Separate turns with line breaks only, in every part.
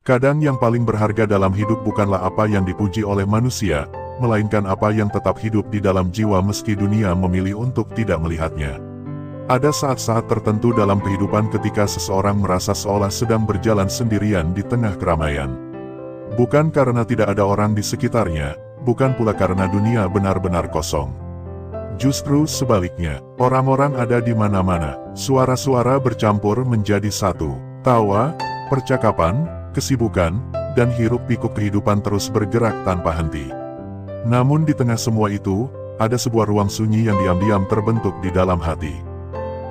Kadang yang paling berharga dalam hidup bukanlah apa yang dipuji oleh manusia, melainkan apa yang tetap hidup di dalam jiwa meski dunia memilih untuk tidak melihatnya. Ada saat-saat tertentu dalam kehidupan ketika seseorang merasa seolah sedang berjalan sendirian di tengah keramaian. Bukan karena tidak ada orang di sekitarnya, bukan pula karena dunia benar-benar kosong. Justru sebaliknya, orang-orang ada di mana-mana, suara-suara bercampur menjadi satu. Tawa, percakapan, kesibukan, dan hiruk-pikuk kehidupan terus bergerak tanpa henti. Namun di tengah semua itu, ada sebuah ruang sunyi yang diam-diam terbentuk di dalam hati.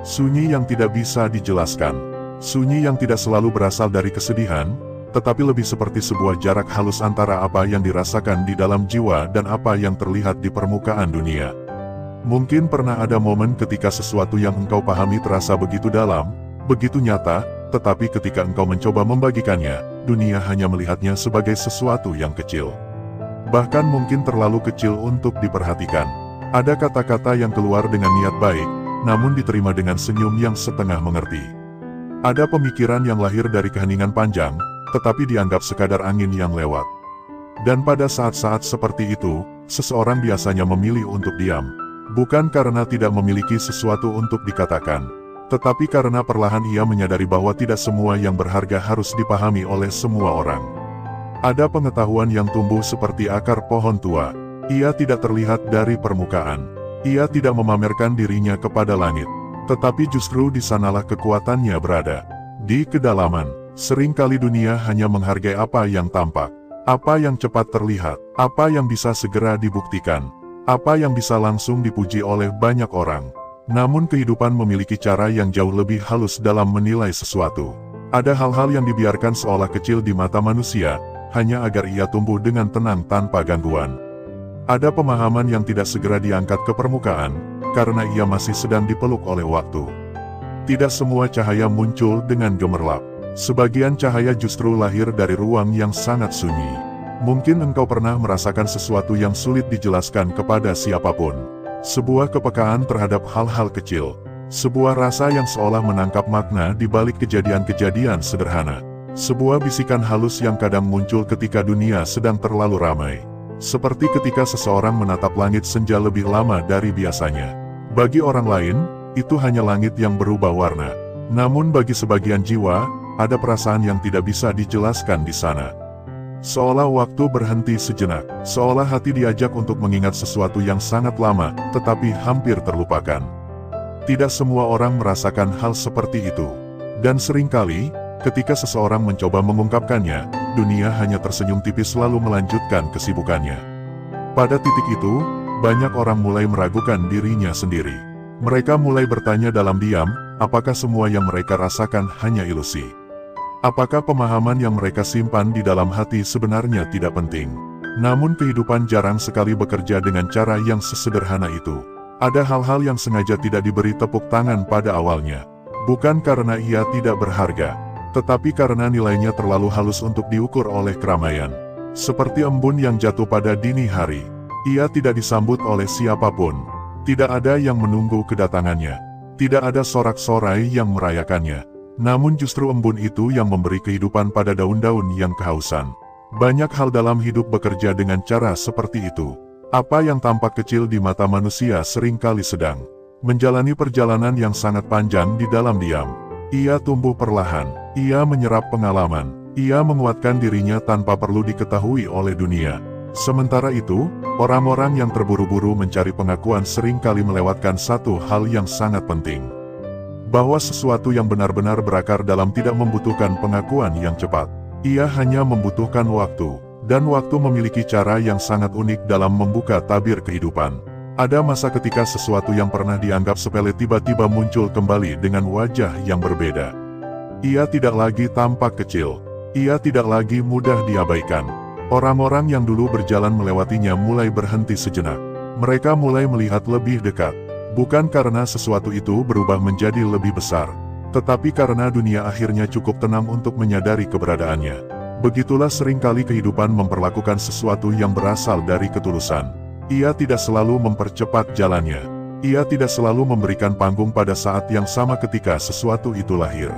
Sunyi yang tidak bisa dijelaskan. Sunyi yang tidak selalu berasal dari kesedihan, tetapi lebih seperti sebuah jarak halus antara apa yang dirasakan di dalam jiwa dan apa yang terlihat di permukaan dunia. Mungkin pernah ada momen ketika sesuatu yang engkau pahami terasa begitu dalam, begitu nyata, tetapi ketika engkau mencoba membagikannya, dunia hanya melihatnya sebagai sesuatu yang kecil. Bahkan mungkin terlalu kecil untuk diperhatikan. Ada kata-kata yang keluar dengan niat baik, namun diterima dengan senyum yang setengah mengerti. Ada pemikiran yang lahir dari keheningan panjang, tetapi dianggap sekadar angin yang lewat. Dan pada saat-saat seperti itu, seseorang biasanya memilih untuk diam. Bukan karena tidak memiliki sesuatu untuk dikatakan, tetapi karena perlahan ia menyadari bahwa tidak semua yang berharga harus dipahami oleh semua orang. Ada pengetahuan yang tumbuh seperti akar pohon tua. Ia tidak terlihat dari permukaan. Ia tidak memamerkan dirinya kepada langit. Tetapi justru di sanalah kekuatannya berada. Di kedalaman, seringkali dunia hanya menghargai apa yang tampak, apa yang cepat terlihat, apa yang bisa segera dibuktikan, apa yang bisa langsung dipuji oleh banyak orang. Namun kehidupan memiliki cara yang jauh lebih halus dalam menilai sesuatu. Ada hal-hal yang dibiarkan seolah kecil di mata manusia, hanya agar ia tumbuh dengan tenang tanpa gangguan. Ada pemahaman yang tidak segera diangkat ke permukaan, karena ia masih sedang dipeluk oleh waktu. Tidak semua cahaya muncul dengan gemerlap. Sebagian cahaya justru lahir dari ruang yang sangat sunyi. Mungkin engkau pernah merasakan sesuatu yang sulit dijelaskan kepada siapapun. Sebuah kepekaan terhadap hal-hal kecil. Sebuah rasa yang seolah menangkap makna di balik kejadian-kejadian sederhana. Sebuah bisikan halus yang kadang muncul ketika dunia sedang terlalu ramai. Seperti ketika seseorang menatap langit senja lebih lama dari biasanya. Bagi orang lain, itu hanya langit yang berubah warna. Namun bagi sebagian jiwa, ada perasaan yang tidak bisa dijelaskan di sana. Seolah waktu berhenti sejenak, seolah hati diajak untuk mengingat sesuatu yang sangat lama, tetapi hampir terlupakan. Tidak semua orang merasakan hal seperti itu. Dan seringkali, ketika seseorang mencoba mengungkapkannya, dunia hanya tersenyum tipis lalu melanjutkan kesibukannya. Pada titik itu, banyak orang mulai meragukan dirinya sendiri. Mereka mulai bertanya dalam diam, apakah semua yang mereka rasakan hanya ilusi? Apakah pemahaman yang mereka simpan di dalam hati sebenarnya tidak penting? Namun kehidupan jarang sekali bekerja dengan cara yang sesederhana itu. Ada hal-hal yang sengaja tidak diberi tepuk tangan pada awalnya. Bukan karena ia tidak berharga, tetapi karena nilainya terlalu halus untuk diukur oleh keramaian. Seperti embun yang jatuh pada dini hari. Ia tidak disambut oleh siapapun. Tidak ada yang menunggu kedatangannya. Tidak ada sorak-sorai yang merayakannya. Namun justru embun itu yang memberi kehidupan pada daun-daun yang kehausan. Banyak hal dalam hidup bekerja dengan cara seperti itu. Apa yang tampak kecil di mata manusia seringkali sedang menjalani perjalanan yang sangat panjang di dalam diam. Ia tumbuh perlahan, ia menyerap pengalaman, ia menguatkan dirinya tanpa perlu diketahui oleh dunia. Sementara itu, orang-orang yang terburu-buru mencari pengakuan seringkali melewatkan satu hal yang sangat penting. Bahwa sesuatu yang benar-benar berakar dalam tidak membutuhkan pengakuan yang cepat. Ia hanya membutuhkan waktu, dan waktu memiliki cara yang sangat unik dalam membuka tabir kehidupan. Ada masa ketika sesuatu yang pernah dianggap sepele tiba-tiba muncul kembali dengan wajah yang berbeda. Ia tidak lagi tampak kecil. Ia tidak lagi mudah diabaikan. Orang-orang yang dulu berjalan melewatinya mulai berhenti sejenak. Mereka mulai melihat lebih dekat. Bukan karena sesuatu itu berubah menjadi lebih besar, tetapi karena dunia akhirnya cukup tenang untuk menyadari keberadaannya. Begitulah seringkali kehidupan memperlakukan sesuatu yang berasal dari ketulusan. Ia tidak selalu mempercepat jalannya. Ia tidak selalu memberikan panggung pada saat yang sama ketika sesuatu itu lahir.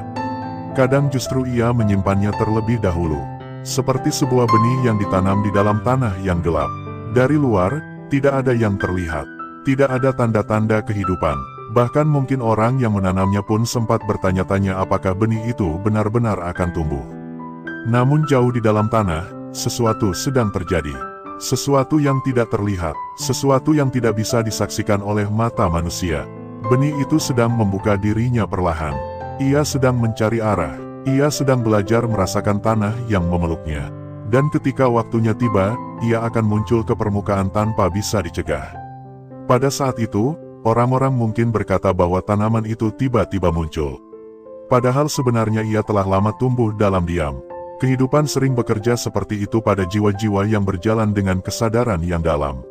Kadang justru ia menyimpannya terlebih dahulu. seperti sebuah benih yang ditanam di dalam tanah yang gelap. Dari luar, tidak ada yang terlihat. Tidak ada tanda-tanda kehidupan. Bahkan mungkin orang yang menanamnya pun sempat bertanya-tanya apakah benih itu benar-benar akan tumbuh. Namun jauh di dalam tanah, sesuatu sedang terjadi. Sesuatu yang tidak terlihat, sesuatu yang tidak bisa disaksikan oleh mata manusia. Benih itu sedang membuka dirinya perlahan. Ia sedang mencari arah. Ia sedang belajar merasakan tanah yang memeluknya. Dan ketika waktunya tiba, ia akan muncul ke permukaan tanpa bisa dicegah. Pada saat itu, orang-orang mungkin berkata bahwa tanaman itu tiba-tiba muncul. Padahal sebenarnya ia telah lama tumbuh dalam diam. Kehidupan sering bekerja seperti itu pada jiwa-jiwa yang berjalan dengan kesadaran yang dalam.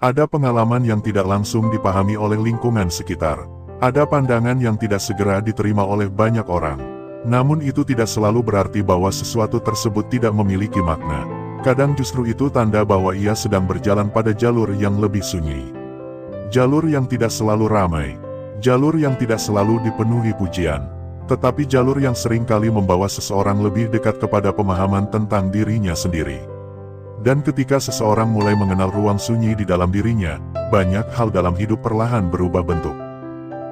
Ada pengalaman yang tidak langsung dipahami oleh lingkungan sekitar. Ada pandangan yang tidak segera diterima oleh banyak orang. Namun itu tidak selalu berarti bahwa sesuatu tersebut tidak memiliki makna. Kadang justru itu tanda bahwa ia sedang berjalan pada jalur yang lebih sunyi. Jalur yang tidak selalu ramai. Jalur yang tidak selalu dipenuhi pujian. Tetapi jalur yang seringkali membawa seseorang lebih dekat kepada pemahaman tentang dirinya sendiri. Dan ketika seseorang mulai mengenal ruang sunyi di dalam dirinya, banyak hal dalam hidup perlahan berubah bentuk.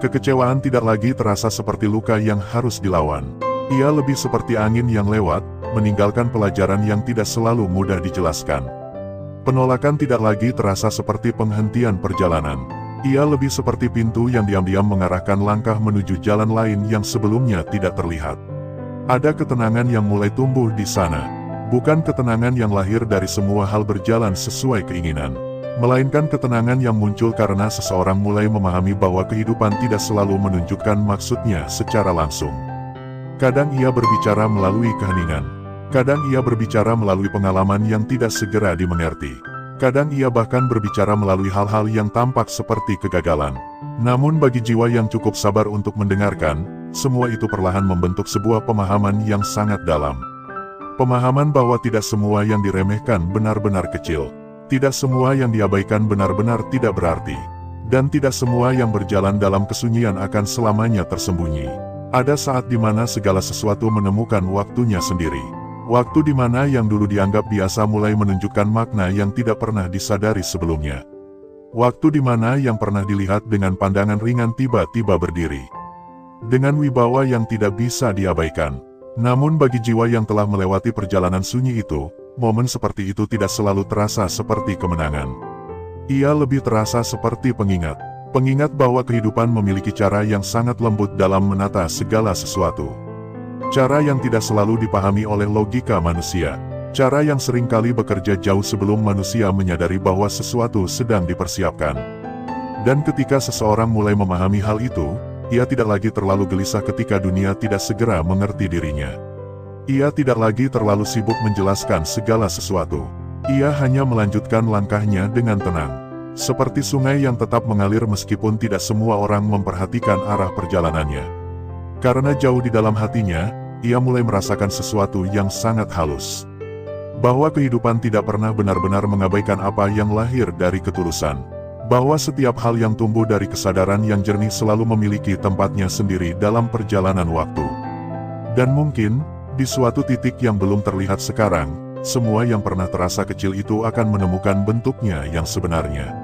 Kekecewaan tidak lagi terasa seperti luka yang harus dilawan. Ia lebih seperti angin yang lewat, meninggalkan pelajaran yang tidak selalu mudah dijelaskan. Penolakan tidak lagi terasa seperti penghentian perjalanan. Ia lebih seperti pintu yang diam-diam mengarahkan langkah menuju jalan lain yang sebelumnya tidak terlihat. Ada ketenangan yang mulai tumbuh di sana. Bukan ketenangan yang lahir dari semua hal berjalan sesuai keinginan. Melainkan ketenangan yang muncul karena seseorang mulai memahami bahwa kehidupan tidak selalu menunjukkan maksudnya secara langsung. Kadang ia berbicara melalui keheningan. Kadang ia berbicara melalui pengalaman yang tidak segera dimengerti. Kadang ia bahkan berbicara melalui hal-hal yang tampak seperti kegagalan. Namun bagi jiwa yang cukup sabar untuk mendengarkan, semua itu perlahan membentuk sebuah pemahaman yang sangat dalam. Pemahaman bahwa tidak semua yang diremehkan benar-benar kecil. Tidak semua yang diabaikan benar-benar tidak berarti. Dan tidak semua yang berjalan dalam kesunyian akan selamanya tersembunyi. Ada saat di mana segala sesuatu menemukan waktunya sendiri. Waktu di mana yang dulu dianggap biasa mulai menunjukkan makna yang tidak pernah disadari sebelumnya. Waktu di mana yang pernah dilihat dengan pandangan ringan tiba-tiba berdiri. Dengan wibawa yang tidak bisa diabaikan. Namun bagi jiwa yang telah melewati perjalanan sunyi itu, momen seperti itu tidak selalu terasa seperti kemenangan. Ia lebih terasa seperti pengingat. Pengingat bahwa kehidupan memiliki cara yang sangat lembut dalam menata segala sesuatu. Cara yang tidak selalu dipahami oleh logika manusia. Cara yang seringkali bekerja jauh sebelum manusia menyadari bahwa sesuatu sedang dipersiapkan. Dan ketika seseorang mulai memahami hal itu, ia tidak lagi terlalu gelisah ketika dunia tidak segera mengerti dirinya. Ia tidak lagi terlalu sibuk menjelaskan segala sesuatu. Ia hanya melanjutkan langkahnya dengan tenang. Seperti sungai yang tetap mengalir meskipun tidak semua orang memperhatikan arah perjalanannya. Karena jauh di dalam hatinya, ia mulai merasakan sesuatu yang sangat halus. Bahwa kehidupan tidak pernah benar-benar mengabaikan apa yang lahir dari ketulusan. Bahwa setiap hal yang tumbuh dari kesadaran yang jernih selalu memiliki tempatnya sendiri dalam perjalanan waktu. Dan mungkin, di suatu titik yang belum terlihat sekarang, semua yang pernah terasa kecil itu akan menemukan bentuknya yang sebenarnya.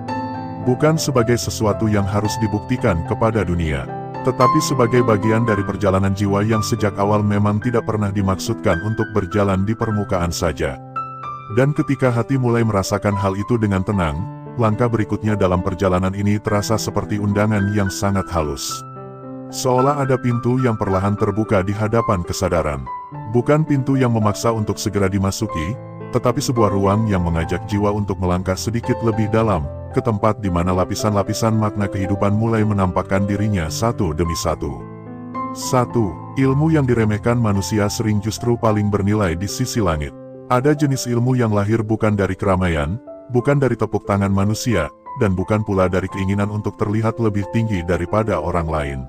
Bukan sebagai sesuatu yang harus dibuktikan kepada dunia. Tetapi sebagai bagian dari perjalanan jiwa yang sejak awal memang tidak pernah dimaksudkan untuk berjalan di permukaan saja. Dan ketika hati mulai merasakan hal itu dengan tenang, langkah berikutnya dalam perjalanan ini terasa seperti undangan yang sangat halus. Seolah ada pintu yang perlahan terbuka di hadapan kesadaran. Bukan pintu yang memaksa untuk segera dimasuki, tetapi sebuah ruang yang mengajak jiwa untuk melangkah sedikit lebih dalam, ke tempat di mana lapisan-lapisan makna kehidupan mulai menampakkan dirinya satu demi satu. 1. Ilmu yang diremehkan manusia sering justru paling bernilai di sisi langit. Ada jenis ilmu yang lahir bukan dari keramaian, bukan dari tepuk tangan manusia, dan bukan pula dari keinginan untuk terlihat lebih tinggi daripada orang lain.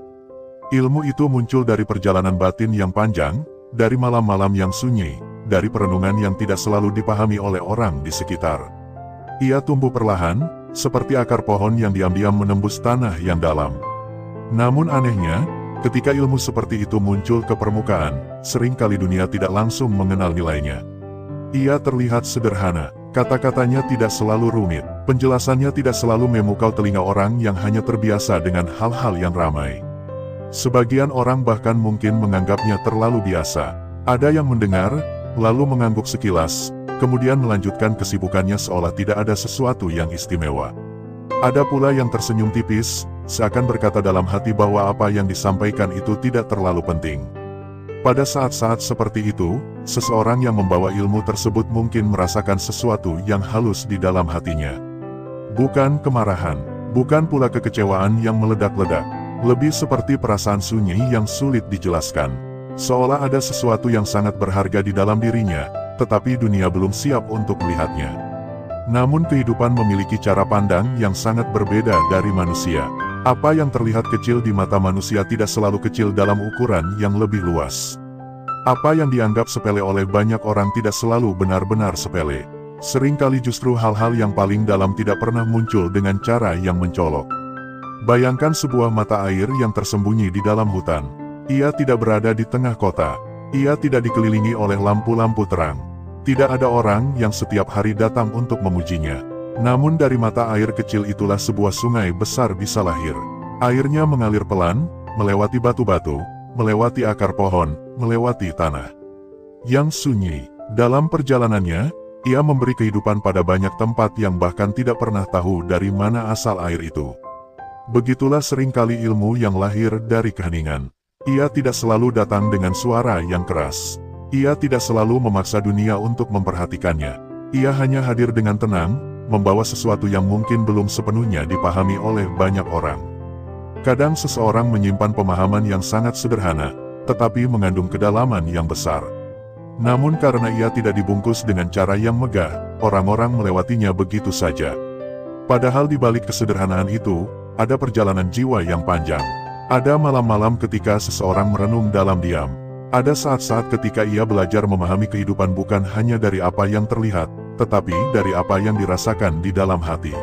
Ilmu itu muncul dari perjalanan batin yang panjang, dari malam-malam yang sunyi, dari perenungan yang tidak selalu dipahami oleh orang di sekitar. Ia tumbuh perlahan, seperti akar pohon yang diam-diam menembus tanah yang dalam. Namun anehnya, ketika ilmu seperti itu muncul ke permukaan, seringkali dunia tidak langsung mengenal nilainya. Ia terlihat sederhana, kata-katanya tidak selalu rumit, penjelasannya tidak selalu memukau telinga orang yang hanya terbiasa dengan hal-hal yang ramai. Sebagian orang bahkan mungkin menganggapnya terlalu biasa. Ada yang mendengar, lalu mengangguk sekilas, kemudian melanjutkan kesibukannya seolah tidak ada sesuatu yang istimewa. Ada pula yang tersenyum tipis, seakan berkata dalam hati bahwa apa yang disampaikan itu tidak terlalu penting. Pada saat-saat seperti itu, seseorang yang membawa ilmu tersebut mungkin merasakan sesuatu yang halus di dalam hatinya. Bukan kemarahan, bukan pula kekecewaan yang meledak-ledak, lebih seperti perasaan sunyi yang sulit dijelaskan. Seolah ada sesuatu yang sangat berharga di dalam dirinya, tetapi dunia belum siap untuk melihatnya. Namun kehidupan memiliki cara pandang yang sangat berbeda dari manusia. Apa yang terlihat kecil di mata manusia tidak selalu kecil dalam ukuran yang lebih luas. Apa yang dianggap sepele oleh banyak orang tidak selalu benar-benar sepele. Seringkali justru hal-hal yang paling dalam tidak pernah muncul dengan cara yang mencolok. Bayangkan sebuah mata air yang tersembunyi di dalam hutan. Ia tidak berada di tengah kota. Ia tidak dikelilingi oleh lampu-lampu terang. Tidak ada orang yang setiap hari datang untuk memujinya. Namun dari mata air kecil itulah sebuah sungai besar bisa lahir. Airnya mengalir pelan, melewati batu-batu, melewati akar pohon, melewati tanah yang sunyi. Dalam perjalanannya, ia memberi kehidupan pada banyak tempat yang bahkan tidak pernah tahu dari mana asal air itu. Begitulah seringkali ilmu yang lahir dari keheningan. Ia tidak selalu datang dengan suara yang keras. Ia tidak selalu memaksa dunia untuk memperhatikannya. Ia hanya hadir dengan tenang, membawa sesuatu yang mungkin belum sepenuhnya dipahami oleh banyak orang. Kadang seseorang menyimpan pemahaman yang sangat sederhana, tetapi mengandung kedalaman yang besar. Namun karena ia tidak dibungkus dengan cara yang megah, orang-orang melewatinya begitu saja. Padahal di balik kesederhanaan itu, ada perjalanan jiwa yang panjang. Ada malam-malam ketika seseorang merenung dalam diam. Ada saat-saat ketika ia belajar memahami kehidupan bukan hanya dari apa yang terlihat, tetapi dari apa yang dirasakan di dalam hati.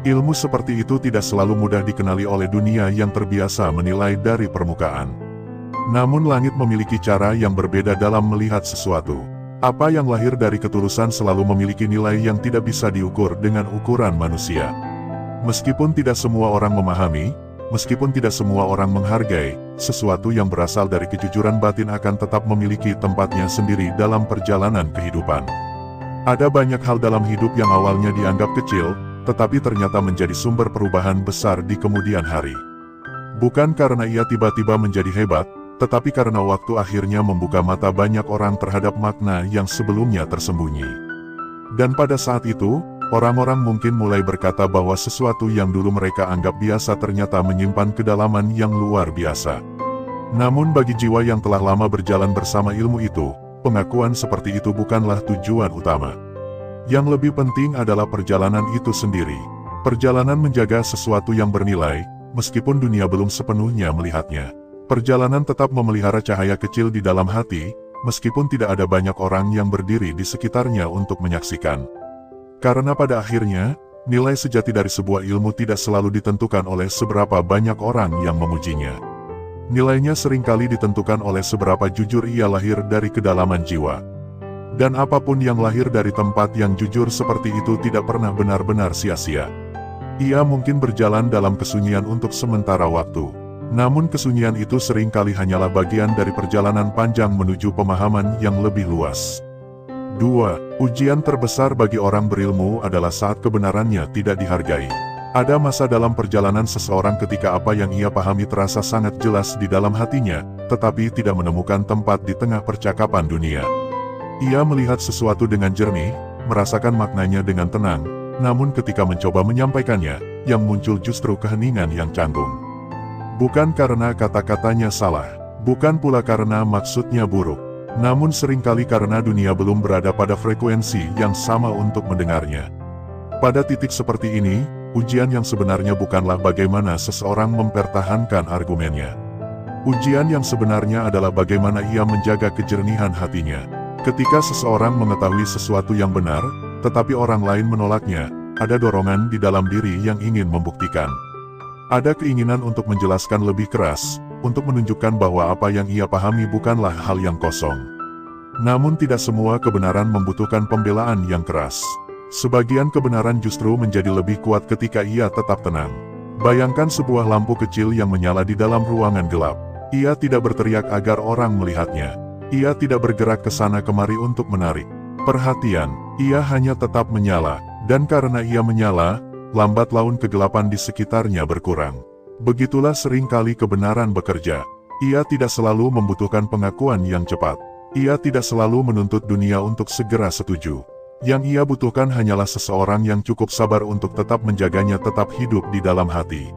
Ilmu seperti itu tidak selalu mudah dikenali oleh dunia yang terbiasa menilai dari permukaan. Namun langit memiliki cara yang berbeda dalam melihat sesuatu. Apa yang lahir dari ketulusan selalu memiliki nilai yang tidak bisa diukur dengan ukuran manusia. Meskipun tidak semua orang memahami, meskipun tidak semua orang menghargai, sesuatu yang berasal dari kejujuran batin akan tetap memiliki tempatnya sendiri dalam perjalanan kehidupan. Ada banyak hal dalam hidup yang awalnya dianggap kecil, tetapi ternyata menjadi sumber perubahan besar di kemudian hari. Bukan karena ia tiba-tiba menjadi hebat, tetapi karena waktu akhirnya membuka mata banyak orang terhadap makna yang sebelumnya tersembunyi. Dan pada saat itu, orang-orang mungkin mulai berkata bahwa sesuatu yang dulu mereka anggap biasa ternyata menyimpan kedalaman yang luar biasa. Namun bagi jiwa yang telah lama berjalan bersama ilmu itu, pengakuan seperti itu bukanlah tujuan utama. Yang lebih penting adalah perjalanan itu sendiri. Perjalanan menjaga sesuatu yang bernilai, meskipun dunia belum sepenuhnya melihatnya. Perjalanan tetap memelihara cahaya kecil di dalam hati, meskipun tidak ada banyak orang yang berdiri di sekitarnya untuk menyaksikan. Karena pada akhirnya, nilai sejati dari sebuah ilmu tidak selalu ditentukan oleh seberapa banyak orang yang memujinya. Nilainya seringkali ditentukan oleh seberapa jujur ia lahir dari kedalaman jiwa. Dan apapun yang lahir dari tempat yang jujur seperti itu tidak pernah benar-benar sia-sia. Ia mungkin berjalan dalam kesunyian untuk sementara waktu. Namun kesunyian itu seringkali hanyalah bagian dari perjalanan panjang menuju pemahaman yang lebih luas. 2. Ujian terbesar bagi orang berilmu adalah saat kebenarannya tidak dihargai. Ada masa dalam perjalanan seseorang ketika apa yang ia pahami terasa sangat jelas di dalam hatinya, tetapi tidak menemukan tempat di tengah percakapan dunia. Ia melihat sesuatu dengan jernih, merasakan maknanya dengan tenang, namun ketika mencoba menyampaikannya, yang muncul justru keheningan yang canggung. Bukan karena kata-katanya salah, bukan pula karena maksudnya buruk, namun seringkali karena dunia belum berada pada frekuensi yang sama untuk mendengarnya. Pada titik seperti ini, ujian yang sebenarnya bukanlah bagaimana seseorang mempertahankan argumennya. Ujian yang sebenarnya adalah bagaimana ia menjaga kejernihan hatinya. Ketika seseorang mengetahui sesuatu yang benar, tetapi orang lain menolaknya, ada dorongan di dalam diri yang ingin membuktikan. Ada keinginan untuk menjelaskan lebih keras, untuk menunjukkan bahwa apa yang ia pahami bukanlah hal yang kosong. Namun tidak semua kebenaran membutuhkan pembelaan yang keras. Sebagian kebenaran justru menjadi lebih kuat ketika ia tetap tenang. Bayangkan sebuah lampu kecil yang menyala di dalam ruangan gelap. Ia tidak berteriak agar orang melihatnya. Ia tidak bergerak ke sana kemari untuk menarik perhatian. Ia hanya tetap menyala, dan karena ia menyala, lambat laun kegelapan di sekitarnya berkurang. Begitulah seringkali kebenaran bekerja. Ia tidak selalu membutuhkan pengakuan yang cepat. Ia tidak selalu menuntut dunia untuk segera setuju. Yang ia butuhkan hanyalah seseorang yang cukup sabar untuk tetap menjaganya tetap hidup di dalam hati.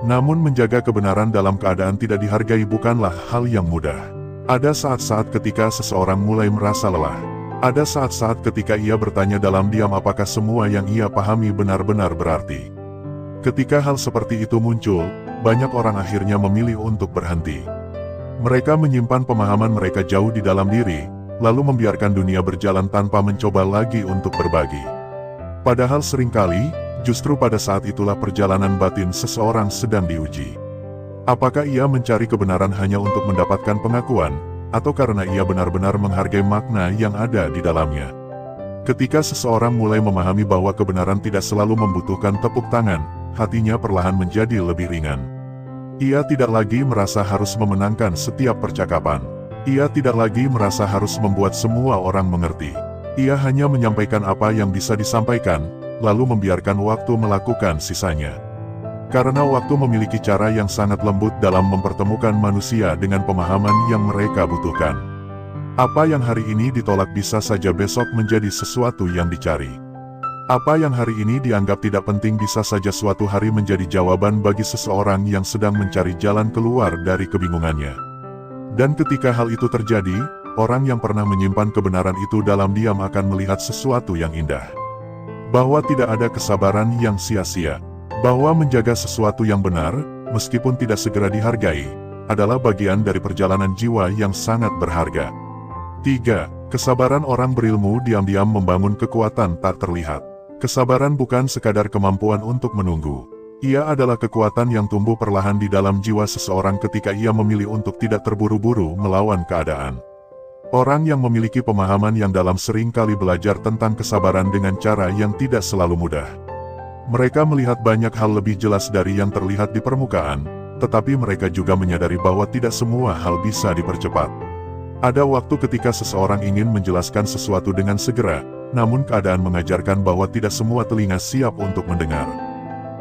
Namun menjaga kebenaran dalam keadaan tidak dihargai bukanlah hal yang mudah. Ada saat-saat ketika seseorang mulai merasa lelah. Ada saat-saat ketika ia bertanya dalam diam apakah semua yang ia pahami benar-benar berarti. Ketika hal seperti itu muncul, banyak orang akhirnya memilih untuk berhenti. Mereka menyimpan pemahaman mereka jauh di dalam diri, lalu membiarkan dunia berjalan tanpa mencoba lagi untuk berbagi. Padahal seringkali, justru pada saat itulah perjalanan batin seseorang sedang diuji. Apakah ia mencari kebenaran hanya untuk mendapatkan pengakuan, atau karena ia benar-benar menghargai makna yang ada di dalamnya? Ketika seseorang mulai memahami bahwa kebenaran tidak selalu membutuhkan tepuk tangan, hatinya perlahan menjadi lebih ringan. Ia tidak lagi merasa harus memenangkan setiap percakapan. Ia tidak lagi merasa harus membuat semua orang mengerti. Ia hanya menyampaikan apa yang bisa disampaikan, lalu membiarkan waktu melakukan sisanya. Karena waktu memiliki cara yang sangat lembut dalam mempertemukan manusia dengan pemahaman yang mereka butuhkan. Apa yang hari ini ditolak bisa saja besok menjadi sesuatu yang dicari. Apa yang hari ini dianggap tidak penting bisa saja suatu hari menjadi jawaban bagi seseorang yang sedang mencari jalan keluar dari kebingungannya. Dan ketika hal itu terjadi, orang yang pernah menyimpan kebenaran itu dalam diam akan melihat sesuatu yang indah. Bahwa tidak ada kesabaran yang sia-sia. Bahwa menjaga sesuatu yang benar, meskipun tidak segera dihargai, adalah bagian dari perjalanan jiwa yang sangat berharga. 3. Kesabaran orang berilmu diam-diam membangun kekuatan tak terlihat. Kesabaran bukan sekadar kemampuan untuk menunggu. Ia adalah kekuatan yang tumbuh perlahan di dalam jiwa seseorang ketika ia memilih untuk tidak terburu-buru melawan keadaan. Orang yang memiliki pemahaman yang dalam seringkali belajar tentang kesabaran dengan cara yang tidak selalu mudah. Mereka melihat banyak hal lebih jelas dari yang terlihat di permukaan, tetapi mereka juga menyadari bahwa tidak semua hal bisa dipercepat. Ada waktu ketika seseorang ingin menjelaskan sesuatu dengan segera, namun keadaan mengajarkan bahwa tidak semua telinga siap untuk mendengar.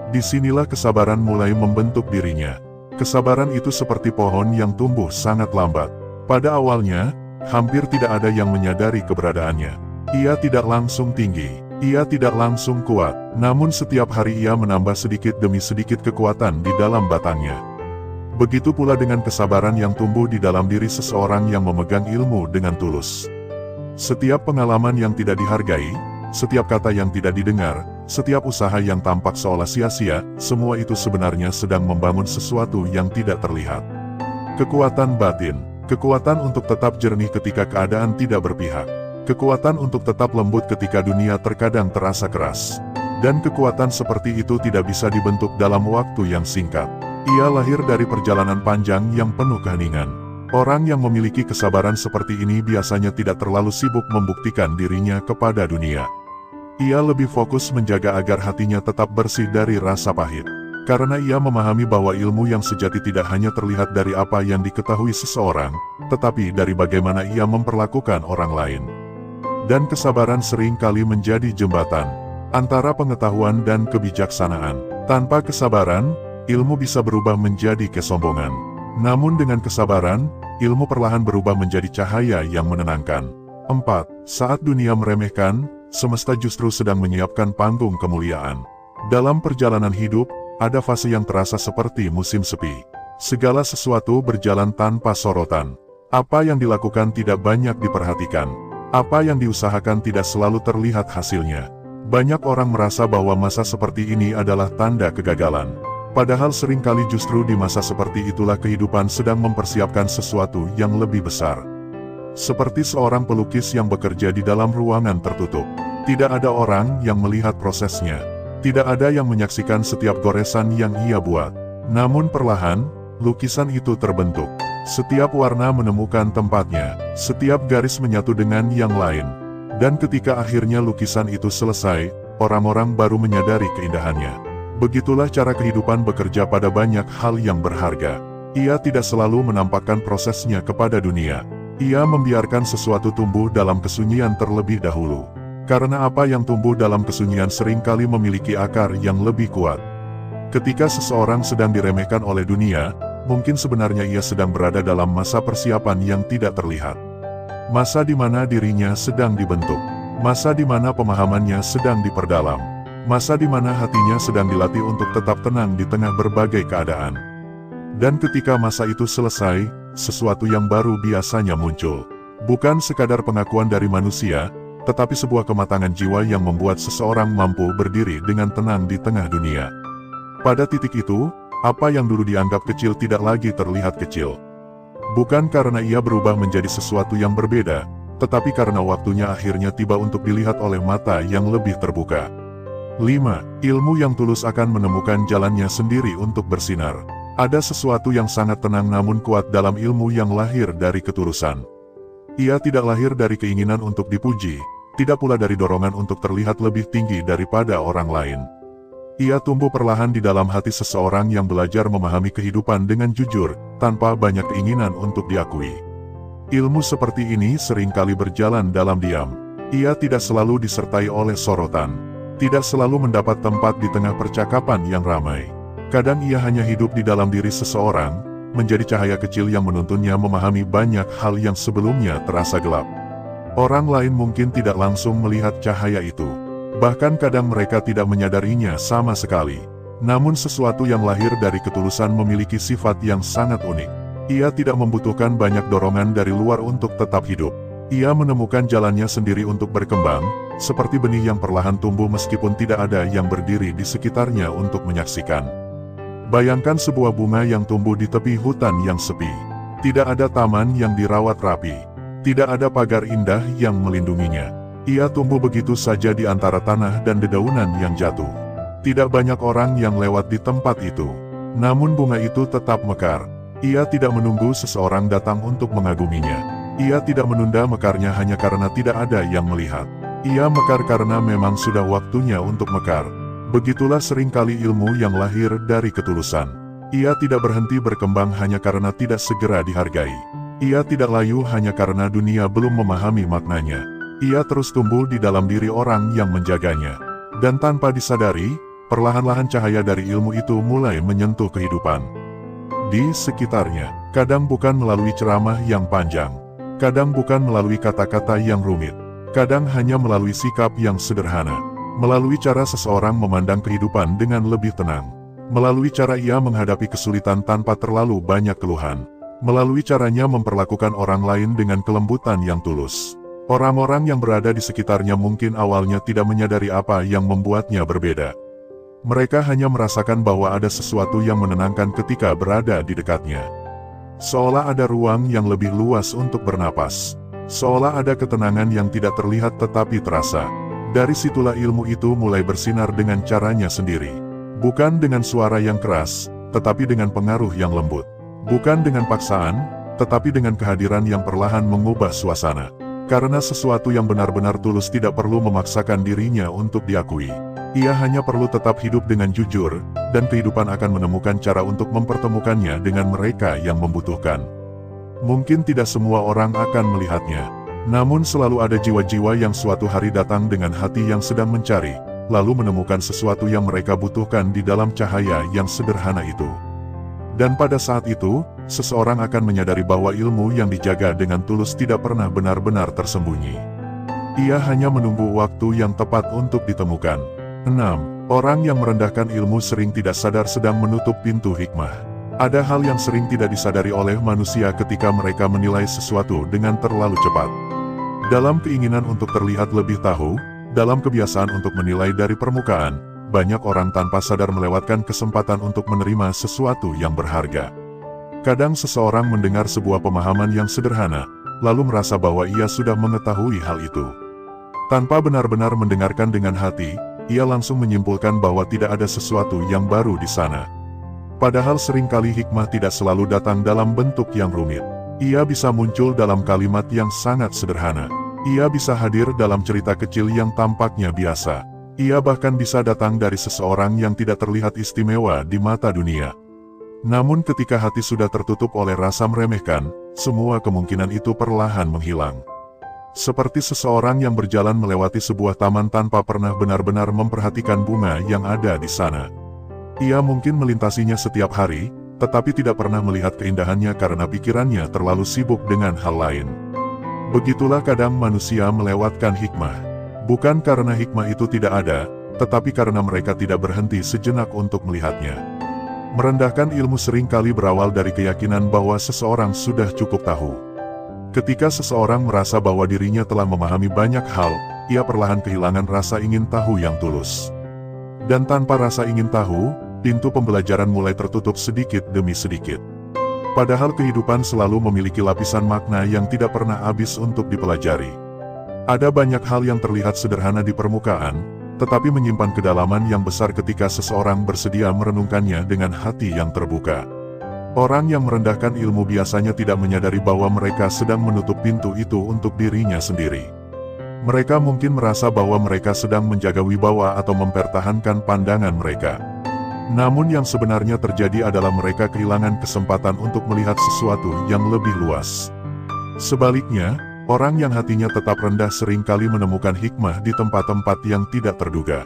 Disinilah kesabaran mulai membentuk dirinya. Kesabaran itu seperti pohon yang tumbuh sangat lambat. Pada awalnya, hampir tidak ada yang menyadari keberadaannya. Ia tidak langsung tinggi, ia tidak langsung kuat, namun setiap hari ia menambah sedikit demi sedikit kekuatan di dalam batangnya. Begitu pula dengan kesabaran yang tumbuh di dalam diri seseorang yang memegang ilmu dengan tulus. Setiap pengalaman yang tidak dihargai, setiap kata yang tidak didengar, setiap usaha yang tampak seolah sia-sia, semua itu sebenarnya sedang membangun sesuatu yang tidak terlihat. Kekuatan batin, kekuatan untuk tetap jernih ketika keadaan tidak berpihak, kekuatan untuk tetap lembut ketika dunia terkadang terasa keras. Dan kekuatan seperti itu tidak bisa dibentuk dalam waktu yang singkat. Ia lahir dari perjalanan panjang yang penuh keheningan. Orang yang memiliki kesabaran seperti ini biasanya tidak terlalu sibuk membuktikan dirinya kepada dunia. Ia lebih fokus menjaga agar hatinya tetap bersih dari rasa pahit. Karena ia memahami bahwa ilmu yang sejati tidak hanya terlihat dari apa yang diketahui seseorang, tetapi dari bagaimana ia memperlakukan orang lain. Dan kesabaran seringkali menjadi jembatan antara pengetahuan dan kebijaksanaan. Tanpa kesabaran, ilmu bisa berubah menjadi kesombongan. Namun dengan kesabaran, ilmu perlahan berubah menjadi cahaya yang menenangkan. 4. Saat dunia meremehkan, semesta justru sedang menyiapkan panggung kemuliaan. Dalam perjalanan hidup, ada fase yang terasa seperti musim sepi. Segala sesuatu berjalan tanpa sorotan. Apa yang dilakukan tidak banyak diperhatikan. Apa yang diusahakan tidak selalu terlihat hasilnya. Banyak orang merasa bahwa masa seperti ini adalah tanda kegagalan. Padahal seringkali justru di masa seperti itulah kehidupan sedang mempersiapkan sesuatu yang lebih besar. Seperti seorang pelukis yang bekerja di dalam ruangan tertutup. Tidak ada orang yang melihat prosesnya. Tidak ada yang menyaksikan setiap goresan yang ia buat. Namun perlahan, lukisan itu terbentuk. Setiap warna menemukan tempatnya, setiap garis menyatu dengan yang lain. Dan ketika akhirnya lukisan itu selesai, orang-orang baru menyadari keindahannya. Begitulah cara kehidupan bekerja pada banyak hal yang berharga. Ia tidak selalu menampakkan prosesnya kepada dunia. Ia membiarkan sesuatu tumbuh dalam kesunyian terlebih dahulu. Karena apa yang tumbuh dalam kesunyian seringkali memiliki akar yang lebih kuat. Ketika seseorang sedang diremehkan oleh dunia, mungkin sebenarnya ia sedang berada dalam masa persiapan yang tidak terlihat. Masa di mana dirinya sedang dibentuk. Masa di mana pemahamannya sedang diperdalam. Masa di mana hatinya sedang dilatih untuk tetap tenang di tengah berbagai keadaan. Dan ketika masa itu selesai, sesuatu yang baru biasanya muncul. Bukan sekadar pengakuan dari manusia, tetapi sebuah kematangan jiwa yang membuat seseorang mampu berdiri dengan tenang di tengah dunia. Pada titik itu, apa yang dulu dianggap kecil tidak lagi terlihat kecil. Bukan karena ia berubah menjadi sesuatu yang berbeda, tetapi karena waktunya akhirnya tiba untuk dilihat oleh mata yang lebih terbuka. 5. Ilmu yang tulus akan menemukan jalannya sendiri untuk bersinar. Ada sesuatu yang sangat tenang namun kuat dalam ilmu yang lahir dari ketulusan. Ia tidak lahir dari keinginan untuk dipuji, tidak pula dari dorongan untuk terlihat lebih tinggi daripada orang lain. Ia tumbuh perlahan di dalam hati seseorang yang belajar memahami kehidupan dengan jujur, tanpa banyak keinginan untuk diakui. Ilmu seperti ini seringkali berjalan dalam diam. Ia tidak selalu disertai oleh sorotan. Tidak selalu mendapat tempat di tengah percakapan yang ramai. Kadang ia hanya hidup di dalam diri seseorang, menjadi cahaya kecil yang menuntunnya memahami banyak hal yang sebelumnya terasa gelap. Orang lain mungkin tidak langsung melihat cahaya itu. Bahkan kadang mereka tidak menyadarinya sama sekali. Namun sesuatu yang lahir dari ketulusan memiliki sifat yang sangat unik. Ia tidak membutuhkan banyak dorongan dari luar untuk tetap hidup. Ia menemukan jalannya sendiri untuk berkembang, seperti benih yang perlahan tumbuh meskipun tidak ada yang berdiri di sekitarnya untuk menyaksikan. Bayangkan sebuah bunga yang tumbuh di tepi hutan yang sepi. Tidak ada taman yang dirawat rapi. Tidak ada pagar indah yang melindunginya. Ia tumbuh begitu saja di antara tanah dan dedaunan yang jatuh. Tidak banyak orang yang lewat di tempat itu. Namun bunga itu tetap mekar. Ia tidak menunggu seseorang datang untuk mengaguminya. Ia tidak menunda mekarnya hanya karena tidak ada yang melihat. Ia mekar karena memang sudah waktunya untuk mekar. Begitulah seringkali ilmu yang lahir dari ketulusan. Ia tidak berhenti berkembang hanya karena tidak segera dihargai. Ia tidak layu hanya karena dunia belum memahami maknanya. Ia terus tumbuh di dalam diri orang yang menjaganya. Dan tanpa disadari, perlahan-lahan cahaya dari ilmu itu mulai menyentuh kehidupan di sekitarnya. Kadang bukan melalui ceramah yang panjang. Kadang bukan melalui kata-kata yang rumit. Kadang hanya melalui sikap yang sederhana. Melalui cara seseorang memandang kehidupan dengan lebih tenang. Melalui cara ia menghadapi kesulitan tanpa terlalu banyak keluhan. Melalui caranya memperlakukan orang lain dengan kelembutan yang tulus. Orang-orang yang berada di sekitarnya mungkin awalnya tidak menyadari apa yang membuatnya berbeda. Mereka hanya merasakan bahwa ada sesuatu yang menenangkan ketika berada di dekatnya. Seolah ada ruang yang lebih luas untuk bernapas. Seolah ada ketenangan yang tidak terlihat tetapi terasa. Dari situlah ilmu itu mulai bersinar dengan caranya sendiri. Bukan dengan suara yang keras, tetapi dengan pengaruh yang lembut. Bukan dengan paksaan, tetapi dengan kehadiran yang perlahan mengubah suasana. Karena sesuatu yang benar-benar tulus tidak perlu memaksakan dirinya untuk diakui. Ia hanya perlu tetap hidup dengan jujur, dan kehidupan akan menemukan cara untuk mempertemukannya dengan mereka yang membutuhkan. Mungkin tidak semua orang akan melihatnya. Namun selalu ada jiwa-jiwa yang suatu hari datang dengan hati yang sedang mencari, lalu menemukan sesuatu yang mereka butuhkan di dalam cahaya yang sederhana itu. Dan pada saat itu, seseorang akan menyadari bahwa ilmu yang dijaga dengan tulus tidak pernah benar-benar tersembunyi. Ia hanya menunggu waktu yang tepat untuk ditemukan. 6. Orang yang merendahkan ilmu sering tidak sadar sedang menutup pintu hikmah. Ada hal yang sering tidak disadari oleh manusia ketika mereka menilai sesuatu dengan terlalu cepat. Dalam keinginan untuk terlihat lebih tahu, dalam kebiasaan untuk menilai dari permukaan, banyak orang tanpa sadar melewatkan kesempatan untuk menerima sesuatu yang berharga. Kadang seseorang mendengar sebuah pemahaman yang sederhana, lalu merasa bahwa ia sudah mengetahui hal itu. Tanpa benar-benar mendengarkan dengan hati, ia langsung menyimpulkan bahwa tidak ada sesuatu yang baru di sana. Padahal seringkali hikmah tidak selalu datang dalam bentuk yang rumit. Ia bisa muncul dalam kalimat yang sangat sederhana. Ia bisa hadir dalam cerita kecil yang tampaknya biasa. Ia bahkan bisa datang dari seseorang yang tidak terlihat istimewa di mata dunia. Namun ketika hati sudah tertutup oleh rasa meremehkan, semua kemungkinan itu perlahan menghilang. Seperti seseorang yang berjalan melewati sebuah taman tanpa pernah benar-benar memperhatikan bunga yang ada di sana. Ia mungkin melintasinya setiap hari, tetapi tidak pernah melihat keindahannya karena pikirannya terlalu sibuk dengan hal lain. Begitulah kadang manusia melewatkan hikmah. Bukan karena hikmah itu tidak ada, tetapi karena mereka tidak berhenti sejenak untuk melihatnya. Merendahkan ilmu seringkali berawal dari keyakinan bahwa seseorang sudah cukup tahu. Ketika seseorang merasa bahwa dirinya telah memahami banyak hal, ia perlahan kehilangan rasa ingin tahu yang tulus. Dan tanpa rasa ingin tahu, pintu pembelajaran mulai tertutup sedikit demi sedikit. Padahal kehidupan selalu memiliki lapisan makna yang tidak pernah habis untuk dipelajari. Ada banyak hal yang terlihat sederhana di permukaan, tetapi menyimpan kedalaman yang besar ketika seseorang bersedia merenungkannya dengan hati yang terbuka. Orang yang merendahkan ilmu biasanya tidak menyadari bahwa mereka sedang menutup pintu itu untuk dirinya sendiri. Mereka mungkin merasa bahwa mereka sedang menjaga wibawa atau mempertahankan pandangan mereka. Namun yang sebenarnya terjadi adalah mereka kehilangan kesempatan untuk melihat sesuatu yang lebih luas. Sebaliknya, orang yang hatinya tetap rendah seringkali menemukan hikmah di tempat-tempat yang tidak terduga.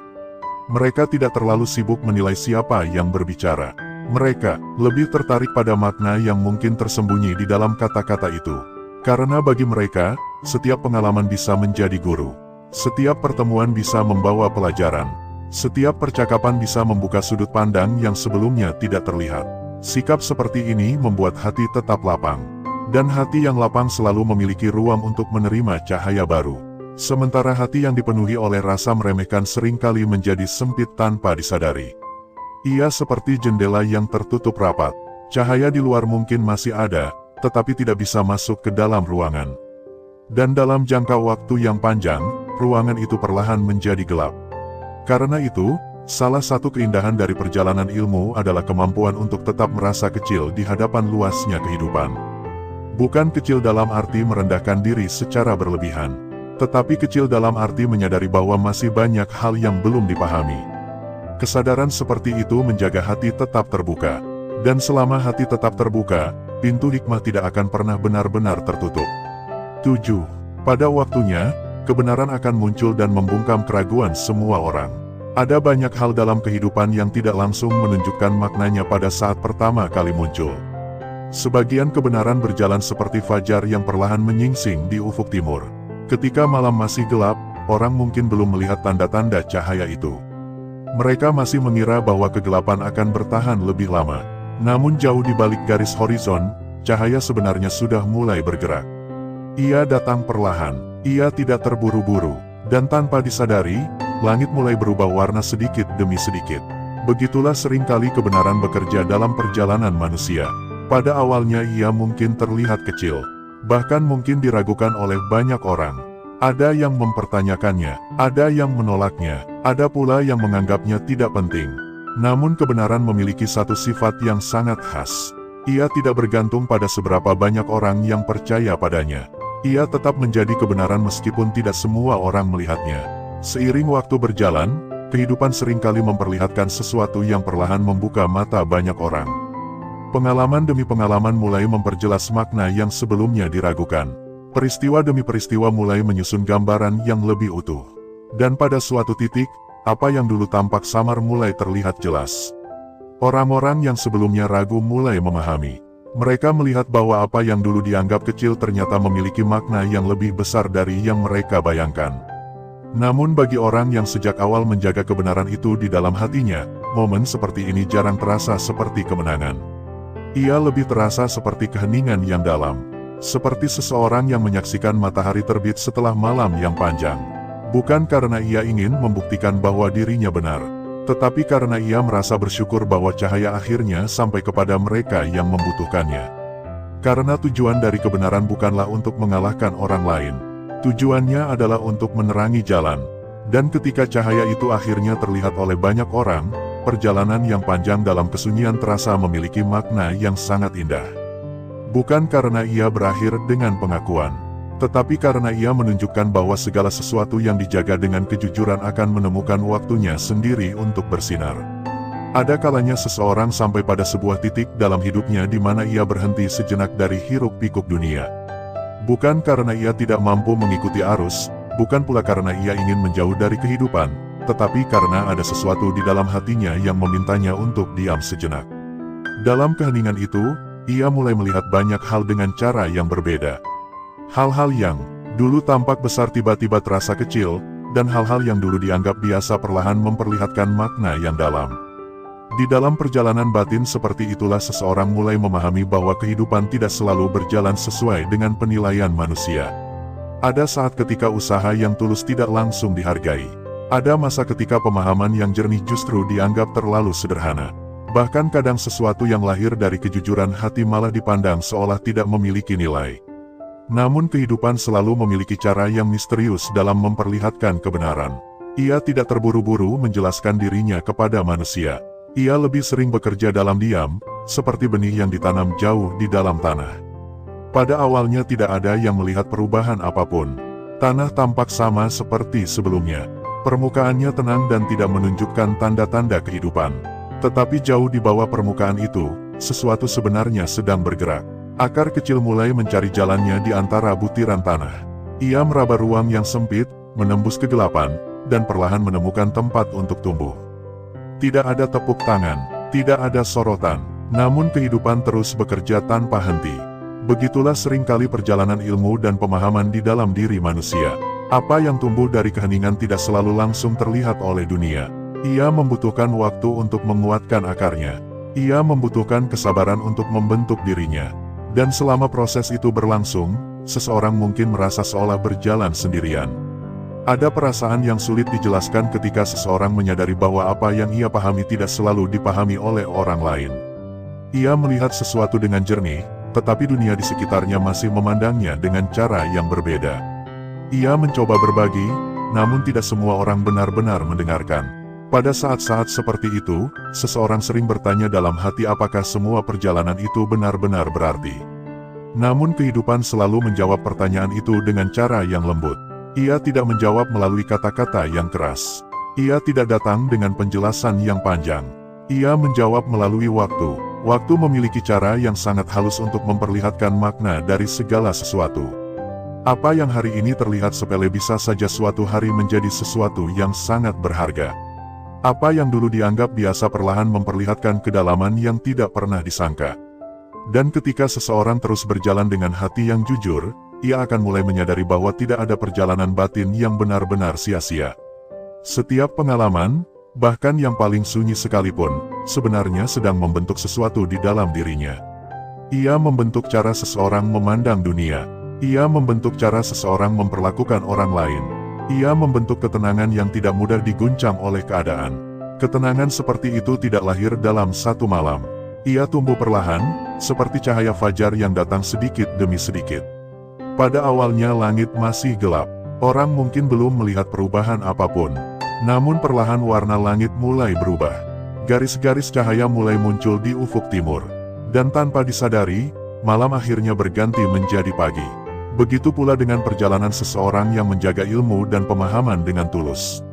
Mereka tidak terlalu sibuk menilai siapa yang berbicara. Mereka lebih tertarik pada makna yang mungkin tersembunyi di dalam kata-kata itu. Karena bagi mereka, setiap pengalaman bisa menjadi guru. Setiap pertemuan bisa membawa pelajaran. Setiap percakapan bisa membuka sudut pandang yang sebelumnya tidak terlihat. Sikap seperti ini membuat hati tetap lapang. Dan hati yang lapang selalu memiliki ruang untuk menerima cahaya baru. Sementara hati yang dipenuhi oleh rasa meremehkan seringkali menjadi sempit tanpa disadari. Ia seperti jendela yang tertutup rapat. Cahaya di luar mungkin masih ada, tetapi tidak bisa masuk ke dalam ruangan. Dan dalam jangka waktu yang panjang, ruangan itu perlahan menjadi gelap. Karena itu, salah satu keindahan dari perjalanan ilmu adalah kemampuan untuk tetap merasa kecil di hadapan luasnya kehidupan. Bukan kecil dalam arti merendahkan diri secara berlebihan, tetapi kecil dalam arti menyadari bahwa masih banyak hal yang belum dipahami. Kesadaran seperti itu menjaga hati tetap terbuka. Dan selama hati tetap terbuka, pintu hikmah tidak akan pernah benar-benar tertutup. 7. Pada waktunya, kebenaran akan muncul dan membungkam keraguan semua orang. Ada banyak hal dalam kehidupan yang tidak langsung menunjukkan maknanya pada saat pertama kali muncul. Sebagian kebenaran berjalan seperti fajar yang perlahan menyingsing di ufuk timur. Ketika malam masih gelap, orang mungkin belum melihat tanda-tanda cahaya itu. Mereka masih mengira bahwa kegelapan akan bertahan lebih lama. Namun jauh di balik garis horizon, cahaya sebenarnya sudah mulai bergerak. Ia datang perlahan. Ia tidak terburu-buru, dan tanpa disadari, langit mulai berubah warna sedikit demi sedikit. Begitulah seringkali kebenaran bekerja dalam perjalanan manusia. Pada awalnya ia mungkin terlihat kecil, bahkan mungkin diragukan oleh banyak orang. Ada yang mempertanyakannya, ada yang menolaknya, ada pula yang menganggapnya tidak penting. Namun kebenaran memiliki satu sifat yang sangat khas. Ia tidak bergantung pada seberapa banyak orang yang percaya padanya. Ia tetap menjadi kebenaran meskipun tidak semua orang melihatnya. Seiring waktu berjalan, kehidupan seringkali memperlihatkan sesuatu yang perlahan membuka mata banyak orang. Pengalaman demi pengalaman mulai memperjelas makna yang sebelumnya diragukan. Peristiwa demi peristiwa mulai menyusun gambaran yang lebih utuh. Dan pada suatu titik, apa yang dulu tampak samar mulai terlihat jelas. Orang-orang yang sebelumnya ragu mulai memahami. Mereka melihat bahwa apa yang dulu dianggap kecil ternyata memiliki makna yang lebih besar dari yang mereka bayangkan. Namun bagi orang yang sejak awal menjaga kebenaran itu di dalam hatinya, momen seperti ini jarang terasa seperti kemenangan. Ia lebih terasa seperti keheningan yang dalam. Seperti seseorang yang menyaksikan matahari terbit setelah malam yang panjang. Bukan karena ia ingin membuktikan bahwa dirinya benar, tetapi karena ia merasa bersyukur bahwa cahaya akhirnya sampai kepada mereka yang membutuhkannya. Karena tujuan dari kebenaran bukanlah untuk mengalahkan orang lain. Tujuannya adalah untuk menerangi jalan. Dan ketika cahaya itu akhirnya terlihat oleh banyak orang, perjalanan yang panjang dalam kesunyian terasa memiliki makna yang sangat indah. Bukan karena ia berakhir dengan pengakuan, tetapi karena ia menunjukkan bahwa segala sesuatu yang dijaga dengan kejujuran akan menemukan waktunya sendiri untuk bersinar. Ada kalanya seseorang sampai pada sebuah titik dalam hidupnya di mana ia berhenti sejenak dari hiruk-pikuk dunia. Bukan karena ia tidak mampu mengikuti arus, bukan pula karena ia ingin menjauh dari kehidupan, tetapi karena ada sesuatu di dalam hatinya yang memintanya untuk diam sejenak. Dalam keheningan itu, ia mulai melihat banyak hal dengan cara yang berbeda. Hal-hal yang dulu tampak besar tiba-tiba terasa kecil, dan hal-hal yang dulu dianggap biasa perlahan memperlihatkan makna yang dalam. Di dalam perjalanan batin seperti itulah seseorang mulai memahami bahwa kehidupan tidak selalu berjalan sesuai dengan penilaian manusia. Ada saat ketika usaha yang tulus tidak langsung dihargai. Ada masa ketika pemahaman yang jernih justru dianggap terlalu sederhana. Bahkan kadang sesuatu yang lahir dari kejujuran hati malah dipandang seolah tidak memiliki nilai. Namun kehidupan selalu memiliki cara yang misterius dalam memperlihatkan kebenaran. Ia tidak terburu-buru menjelaskan dirinya kepada manusia. Ia lebih sering bekerja dalam diam, seperti benih yang ditanam jauh di dalam tanah. Pada awalnya tidak ada yang melihat perubahan apapun. Tanah tampak sama seperti sebelumnya. Permukaannya tenang dan tidak menunjukkan tanda-tanda kehidupan. Tetapi jauh di bawah permukaan itu, sesuatu sebenarnya sedang bergerak. Akar kecil mulai mencari jalannya di antara butiran tanah. Ia meraba ruang yang sempit, menembus kegelapan, dan perlahan menemukan tempat untuk tumbuh. Tidak ada tepuk tangan, tidak ada sorotan, namun kehidupan terus bekerja tanpa henti. Begitulah seringkali perjalanan ilmu dan pemahaman di dalam diri manusia. Apa yang tumbuh dari keheningan tidak selalu langsung terlihat oleh dunia. Ia membutuhkan waktu untuk menguatkan akarnya. Ia membutuhkan kesabaran untuk membentuk dirinya. Dan selama proses itu berlangsung, seseorang mungkin merasa seolah berjalan sendirian. Ada perasaan yang sulit dijelaskan ketika seseorang menyadari bahwa apa yang ia pahami tidak selalu dipahami oleh orang lain. Ia melihat sesuatu dengan jernih, tetapi dunia di sekitarnya masih memandangnya dengan cara yang berbeda. Ia mencoba berbagi, namun tidak semua orang benar-benar mendengarkan. Pada saat-saat seperti itu, seseorang sering bertanya dalam hati apakah semua perjalanan itu benar-benar berarti. Namun kehidupan selalu menjawab pertanyaan itu dengan cara yang lembut. Ia tidak menjawab melalui kata-kata yang keras. Ia tidak datang dengan penjelasan yang panjang. Ia menjawab melalui waktu. Waktu memiliki cara yang sangat halus untuk memperlihatkan makna dari segala sesuatu. Apa yang hari ini terlihat sepele bisa saja suatu hari menjadi sesuatu yang sangat berharga. Apa yang dulu dianggap biasa perlahan memperlihatkan kedalaman yang tidak pernah disangka. Dan ketika seseorang terus berjalan dengan hati yang jujur, ia akan mulai menyadari bahwa tidak ada perjalanan batin yang benar-benar sia-sia. Setiap pengalaman, bahkan yang paling sunyi sekalipun, sebenarnya sedang membentuk sesuatu di dalam dirinya. Ia membentuk cara seseorang memandang dunia. Ia membentuk cara seseorang memperlakukan orang lain. Ia membentuk ketenangan yang tidak mudah diguncang oleh keadaan. Ketenangan seperti itu tidak lahir dalam satu malam. Ia tumbuh perlahan, seperti cahaya fajar yang datang sedikit demi sedikit. Pada awalnya langit masih gelap. Orang mungkin belum melihat perubahan apapun. Namun perlahan warna langit mulai berubah. Garis-garis cahaya mulai muncul di ufuk timur. Dan tanpa disadari, malam akhirnya berganti menjadi pagi. Begitu pula dengan perjalanan seseorang yang menjaga ilmu dan pemahaman dengan tulus.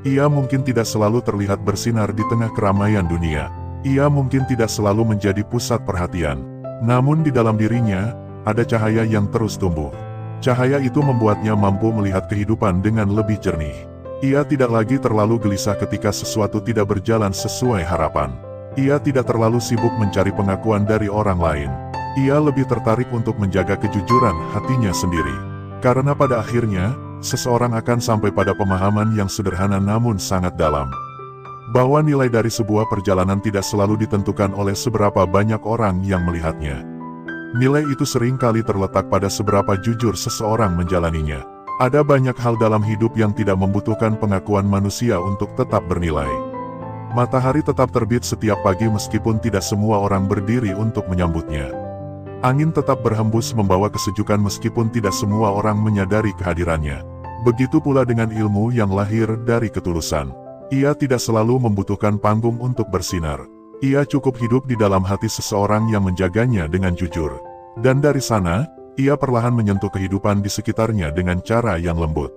Ia mungkin tidak selalu terlihat bersinar di tengah keramaian dunia. Ia mungkin tidak selalu menjadi pusat perhatian. Namun di dalam dirinya, ada cahaya yang terus tumbuh. Cahaya itu membuatnya mampu melihat kehidupan dengan lebih jernih. Ia tidak lagi terlalu gelisah ketika sesuatu tidak berjalan sesuai harapan. Ia tidak terlalu sibuk mencari pengakuan dari orang lain. Ia lebih tertarik untuk menjaga kejujuran hatinya sendiri. Karena pada akhirnya, seseorang akan sampai pada pemahaman yang sederhana namun sangat dalam. Bahwa nilai dari sebuah perjalanan tidak selalu ditentukan oleh seberapa banyak orang yang melihatnya. Nilai itu sering kali terletak pada seberapa jujur seseorang menjalaninya. Ada banyak hal dalam hidup yang tidak membutuhkan pengakuan manusia untuk tetap bernilai. Matahari tetap terbit setiap pagi meskipun tidak semua orang berdiri untuk menyambutnya. Angin tetap berhembus membawa kesejukan meskipun tidak semua orang menyadari kehadirannya. Begitu pula dengan ilmu yang lahir dari ketulusan. Ia tidak selalu membutuhkan panggung untuk bersinar. Ia cukup hidup di dalam hati seseorang yang menjaganya dengan jujur. Dan dari sana, ia perlahan menyentuh kehidupan di sekitarnya dengan cara yang lembut.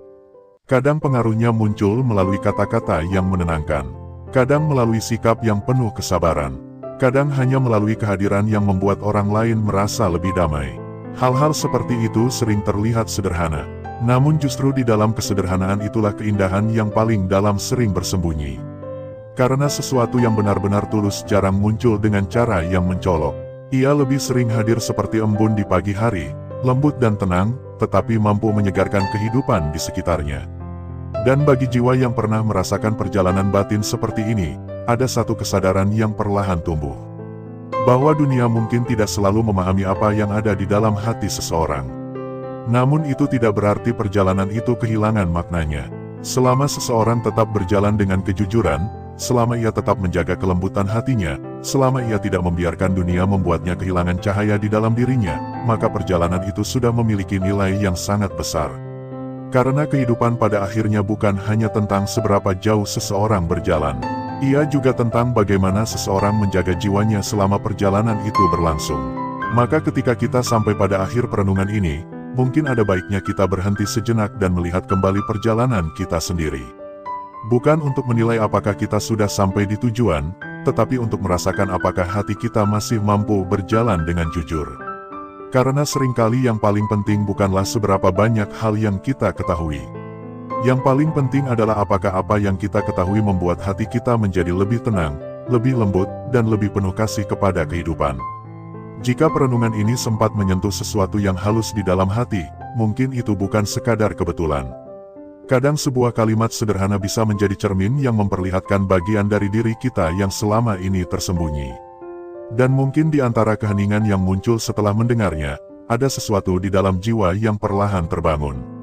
Kadang pengaruhnya muncul melalui kata-kata yang menenangkan. Kadang melalui sikap yang penuh kesabaran. Kadang hanya melalui kehadiran yang membuat orang lain merasa lebih damai. Hal-hal seperti itu sering terlihat sederhana. Namun justru di dalam kesederhanaan itulah keindahan yang paling dalam sering bersembunyi. Karena sesuatu yang benar-benar tulus jarang muncul dengan cara yang mencolok. Ia lebih sering hadir seperti embun di pagi hari, lembut dan tenang, tetapi mampu menyegarkan kehidupan di sekitarnya. Dan bagi jiwa yang pernah merasakan perjalanan batin seperti ini, ada satu kesadaran yang perlahan tumbuh. Bahwa dunia mungkin tidak selalu memahami apa yang ada di dalam hati seseorang. Namun itu tidak berarti perjalanan itu kehilangan maknanya. Selama seseorang tetap berjalan dengan kejujuran, selama ia tetap menjaga kelembutan hatinya, selama ia tidak membiarkan dunia membuatnya kehilangan cahaya di dalam dirinya, maka perjalanan itu sudah memiliki nilai yang sangat besar. Karena kehidupan pada akhirnya bukan hanya tentang seberapa jauh seseorang berjalan. Ia juga tentang bagaimana seseorang menjaga jiwanya selama perjalanan itu berlangsung. Maka ketika kita sampai pada akhir perenungan ini, mungkin ada baiknya kita berhenti sejenak dan melihat kembali perjalanan kita sendiri. Bukan untuk menilai apakah kita sudah sampai di tujuan, tetapi untuk merasakan apakah hati kita masih mampu berjalan dengan jujur. Karena seringkali yang paling penting bukanlah seberapa banyak hal yang kita ketahui. Yang paling penting adalah apakah apa yang kita ketahui membuat hati kita menjadi lebih tenang, lebih lembut, dan lebih penuh kasih kepada kehidupan. Jika perenungan ini sempat menyentuh sesuatu yang halus di dalam hati, mungkin itu bukan sekadar kebetulan. Kadang sebuah kalimat sederhana bisa menjadi cermin yang memperlihatkan bagian dari diri kita yang selama ini tersembunyi. Dan mungkin di antara keheningan yang muncul setelah mendengarnya, ada sesuatu di dalam jiwa yang perlahan terbangun.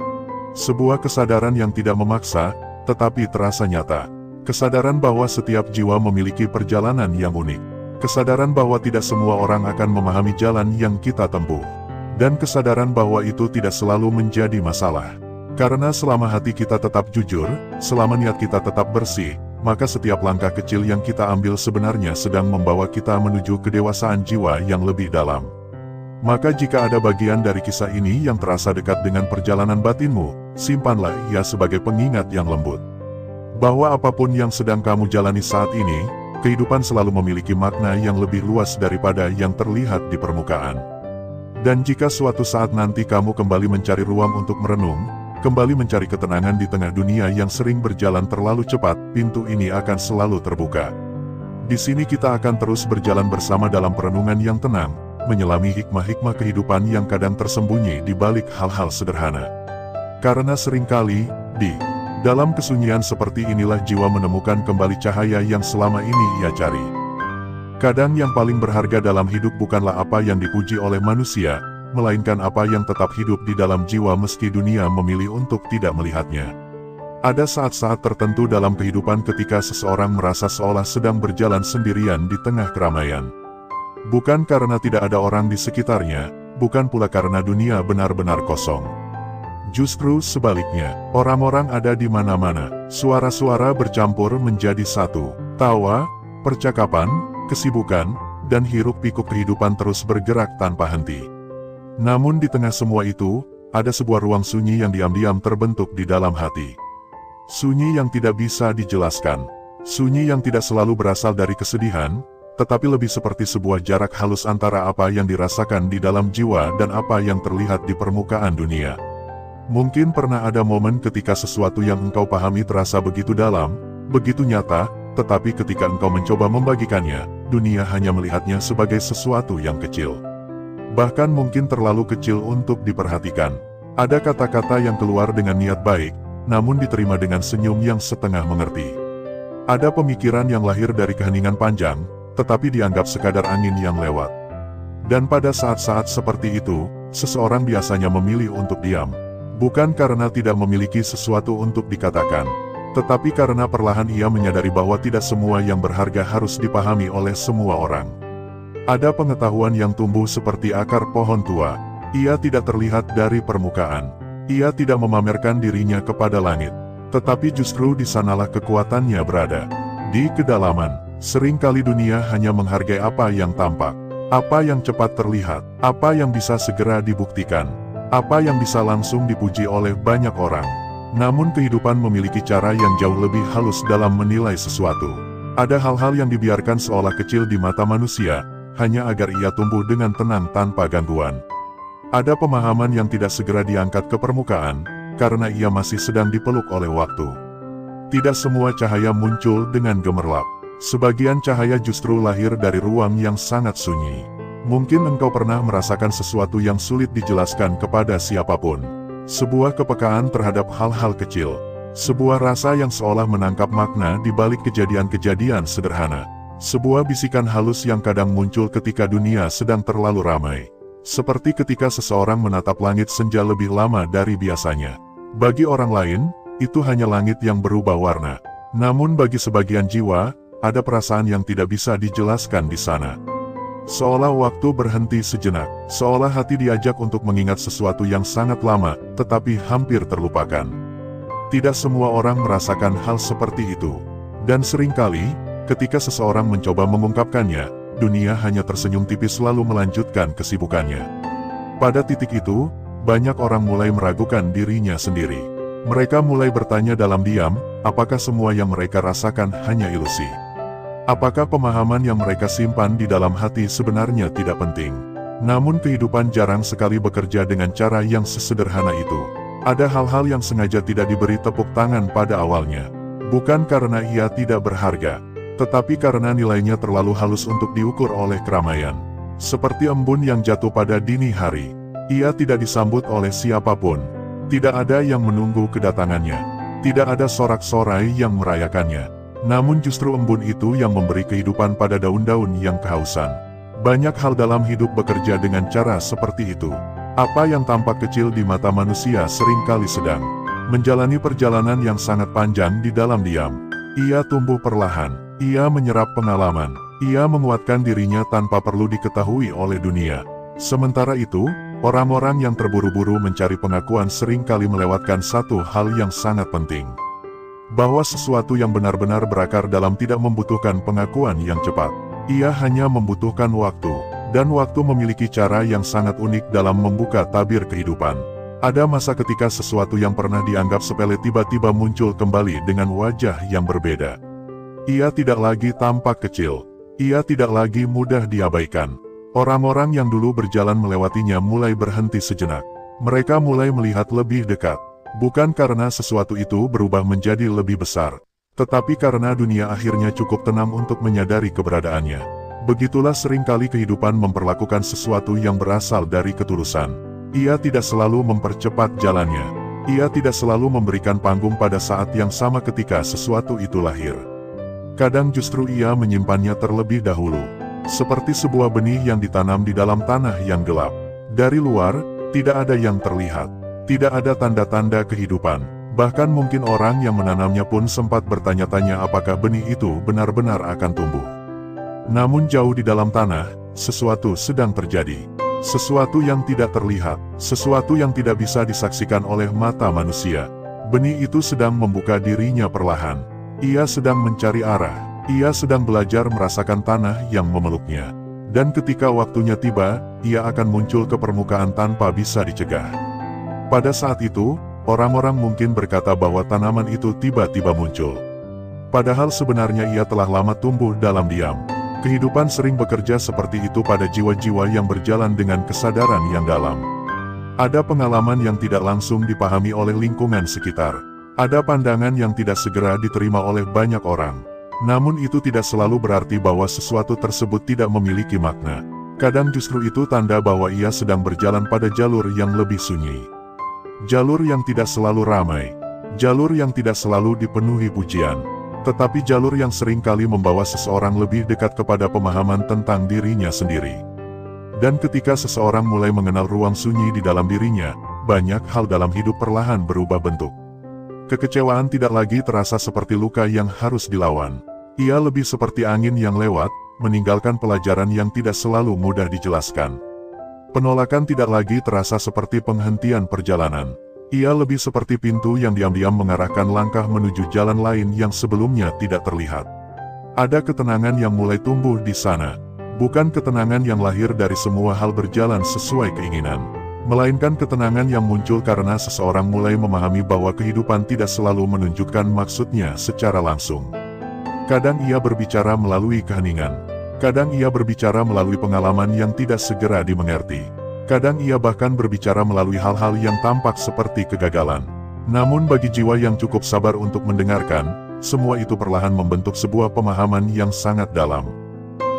Sebuah kesadaran yang tidak memaksa, tetapi terasa nyata. Kesadaran bahwa setiap jiwa memiliki perjalanan yang unik. Kesadaran bahwa tidak semua orang akan memahami jalan yang kita tempuh. Dan kesadaran bahwa itu tidak selalu menjadi masalah. Karena selama hati kita tetap jujur, selama niat kita tetap bersih, maka setiap langkah kecil yang kita ambil sebenarnya sedang membawa kita menuju kedewasaan jiwa yang lebih dalam. Maka jika ada bagian dari kisah ini yang terasa dekat dengan perjalanan batinmu, simpanlah ia sebagai pengingat yang lembut. Bahwa apapun yang sedang kamu jalani saat ini, kehidupan selalu memiliki makna yang lebih luas daripada yang terlihat di permukaan. Dan jika suatu saat nanti kamu kembali mencari ruang untuk merenung, kembali mencari ketenangan di tengah dunia yang sering berjalan terlalu cepat, pintu ini akan selalu terbuka. Di sini kita akan terus berjalan bersama dalam perenungan yang tenang, menyelami hikmah-hikmah kehidupan yang kadang tersembunyi di balik hal-hal sederhana. Karena seringkali, di dalam kesunyian seperti inilah jiwa menemukan kembali cahaya yang selama ini ia cari. Kadang yang paling berharga dalam hidup bukanlah apa yang dipuji oleh manusia, melainkan apa yang tetap hidup di dalam jiwa meski dunia memilih untuk tidak melihatnya. Ada saat-saat tertentu dalam kehidupan ketika seseorang merasa seolah sedang berjalan sendirian di tengah keramaian. Bukan karena tidak ada orang di sekitarnya, bukan pula karena dunia benar-benar kosong. Justru sebaliknya, orang-orang ada di mana-mana, suara-suara bercampur menjadi satu. Tawa, percakapan, kesibukan, dan hiruk-pikuk kehidupan terus bergerak tanpa henti. Namun di tengah semua itu, ada sebuah ruang sunyi yang diam-diam terbentuk di dalam hati. Sunyi yang tidak bisa dijelaskan. Sunyi yang tidak selalu berasal dari kesedihan, tetapi lebih seperti sebuah jarak halus antara apa yang dirasakan di dalam jiwa dan apa yang terlihat di permukaan dunia. Mungkin pernah ada momen ketika sesuatu yang engkau pahami terasa begitu dalam, begitu nyata, tetapi ketika engkau mencoba membagikannya, dunia hanya melihatnya sebagai sesuatu yang kecil. Bahkan mungkin terlalu kecil untuk diperhatikan. Ada kata-kata yang keluar dengan niat baik, namun diterima dengan senyum yang setengah mengerti. Ada pemikiran yang lahir dari keheningan panjang, tetapi dianggap sekadar angin yang lewat. Dan pada saat-saat seperti itu, seseorang biasanya memilih untuk diam. Bukan karena tidak memiliki sesuatu untuk dikatakan, tetapi karena perlahan ia menyadari bahwa tidak semua yang berharga harus dipahami oleh semua orang. Ada pengetahuan yang tumbuh seperti akar pohon tua. Ia tidak terlihat dari permukaan. Ia tidak memamerkan dirinya kepada langit. Tetapi justru di sanalah kekuatannya berada. Di kedalaman, seringkali dunia hanya menghargai apa yang tampak, apa yang cepat terlihat, apa yang bisa segera dibuktikan, apa yang bisa langsung dipuji oleh banyak orang. Namun kehidupan memiliki cara yang jauh lebih halus dalam menilai sesuatu. Ada hal-hal yang dibiarkan seolah kecil di mata manusia, hanya agar ia tumbuh dengan tenang tanpa gangguan. Ada pemahaman yang tidak segera diangkat ke permukaan, karena ia masih sedang dipeluk oleh waktu. Tidak semua cahaya muncul dengan gemerlap. Sebagian cahaya justru lahir dari ruang yang sangat sunyi. Mungkin engkau pernah merasakan sesuatu yang sulit dijelaskan kepada siapapun. Sebuah kepekaan terhadap hal-hal kecil. Sebuah rasa yang seolah menangkap makna di balik kejadian-kejadian sederhana. Sebuah bisikan halus yang kadang muncul ketika dunia sedang terlalu ramai. Seperti ketika seseorang menatap langit senja lebih lama dari biasanya. Bagi orang lain, itu hanya langit yang berubah warna. Namun bagi sebagian jiwa, ada perasaan yang tidak bisa dijelaskan di sana. Seolah waktu berhenti sejenak, seolah hati diajak untuk mengingat sesuatu yang sangat lama, tetapi hampir terlupakan. Tidak semua orang merasakan hal seperti itu. Dan seringkali, ketika seseorang mencoba mengungkapkannya, dunia hanya tersenyum tipis lalu melanjutkan kesibukannya. Pada titik itu, banyak orang mulai meragukan dirinya sendiri. Mereka mulai bertanya dalam diam, apakah semua yang mereka rasakan hanya ilusi? Apakah pemahaman yang mereka simpan di dalam hati sebenarnya tidak penting? Namun kehidupan jarang sekali bekerja dengan cara yang sesederhana itu. Ada hal-hal yang sengaja tidak diberi tepuk tangan pada awalnya. Bukan karena ia tidak berharga, tetapi karena nilainya terlalu halus untuk diukur oleh keramaian. Seperti embun yang jatuh pada dini hari. Ia tidak disambut oleh siapapun. Tidak ada yang menunggu kedatangannya. Tidak ada sorak-sorai yang merayakannya. Namun justru embun itu yang memberi kehidupan pada daun-daun yang kehausan. Banyak hal dalam hidup bekerja dengan cara seperti itu. Apa yang tampak kecil di mata manusia seringkali sedang menjalani perjalanan yang sangat panjang di dalam diam. Ia tumbuh perlahan, ia menyerap pengalaman, ia menguatkan dirinya tanpa perlu diketahui oleh dunia. Sementara itu, orang-orang yang terburu-buru mencari pengakuan seringkali melewatkan satu hal yang sangat penting. Bahwa sesuatu yang benar-benar berakar dalam tidak membutuhkan pengakuan yang cepat. Ia hanya membutuhkan waktu, dan waktu memiliki cara yang sangat unik dalam membuka tabir kehidupan. Ada masa ketika sesuatu yang pernah dianggap sepele tiba-tiba muncul kembali dengan wajah yang berbeda. Ia tidak lagi tampak kecil. Ia tidak lagi mudah diabaikan. Orang-orang yang dulu berjalan melewatinya mulai berhenti sejenak. Mereka mulai melihat lebih dekat. Bukan karena sesuatu itu berubah menjadi lebih besar, tetapi karena dunia akhirnya cukup tenang untuk menyadari keberadaannya. Begitulah seringkali kehidupan memperlakukan sesuatu yang berasal dari ketulusan. Ia tidak selalu mempercepat jalannya. Ia tidak selalu memberikan panggung pada saat yang sama ketika sesuatu itu lahir. Kadang justru ia menyimpannya terlebih dahulu. Seperti sebuah benih yang ditanam di dalam tanah yang gelap. Dari luar, tidak ada yang terlihat. Tidak ada tanda-tanda kehidupan. Bahkan mungkin orang yang menanamnya pun sempat bertanya-tanya apakah benih itu benar-benar akan tumbuh. Namun jauh di dalam tanah, sesuatu sedang terjadi. Sesuatu yang tidak terlihat. Sesuatu yang tidak bisa disaksikan oleh mata manusia. Benih itu sedang membuka dirinya perlahan. Ia sedang mencari arah. Ia sedang belajar merasakan tanah yang memeluknya. Dan ketika waktunya tiba, ia akan muncul ke permukaan tanpa bisa dicegah. Pada saat itu, orang-orang mungkin berkata bahwa tanaman itu tiba-tiba muncul. Padahal sebenarnya ia telah lama tumbuh dalam diam. Kehidupan sering bekerja seperti itu pada jiwa-jiwa yang berjalan dengan kesadaran yang dalam. Ada pengalaman yang tidak langsung dipahami oleh lingkungan sekitar. Ada pandangan yang tidak segera diterima oleh banyak orang. Namun itu tidak selalu berarti bahwa sesuatu tersebut tidak memiliki makna. Kadang justru itu tanda bahwa ia sedang berjalan pada jalur yang lebih sunyi. Jalur yang tidak selalu ramai, jalur yang tidak selalu dipenuhi pujian, tetapi jalur yang seringkali membawa seseorang lebih dekat kepada pemahaman tentang dirinya sendiri. Dan ketika seseorang mulai mengenal ruang sunyi di dalam dirinya, banyak hal dalam hidup perlahan berubah bentuk. Kekecewaan tidak lagi terasa seperti luka yang harus dilawan. Ia lebih seperti angin yang lewat, meninggalkan pelajaran yang tidak selalu mudah dijelaskan. Penolakan tidak lagi terasa seperti penghentian perjalanan. Ia lebih seperti pintu yang diam-diam mengarahkan langkah menuju jalan lain yang sebelumnya tidak terlihat. Ada ketenangan yang mulai tumbuh di sana. Bukan ketenangan yang lahir dari semua hal berjalan sesuai keinginan, melainkan ketenangan yang muncul karena seseorang mulai memahami bahwa kehidupan tidak selalu menunjukkan maksudnya secara langsung. Kadang ia berbicara melalui keheningan. Kadang ia berbicara melalui pengalaman yang tidak segera dimengerti. Kadang ia bahkan berbicara melalui hal-hal yang tampak seperti kegagalan. Namun bagi jiwa yang cukup sabar untuk mendengarkan, semua itu perlahan membentuk sebuah pemahaman yang sangat dalam.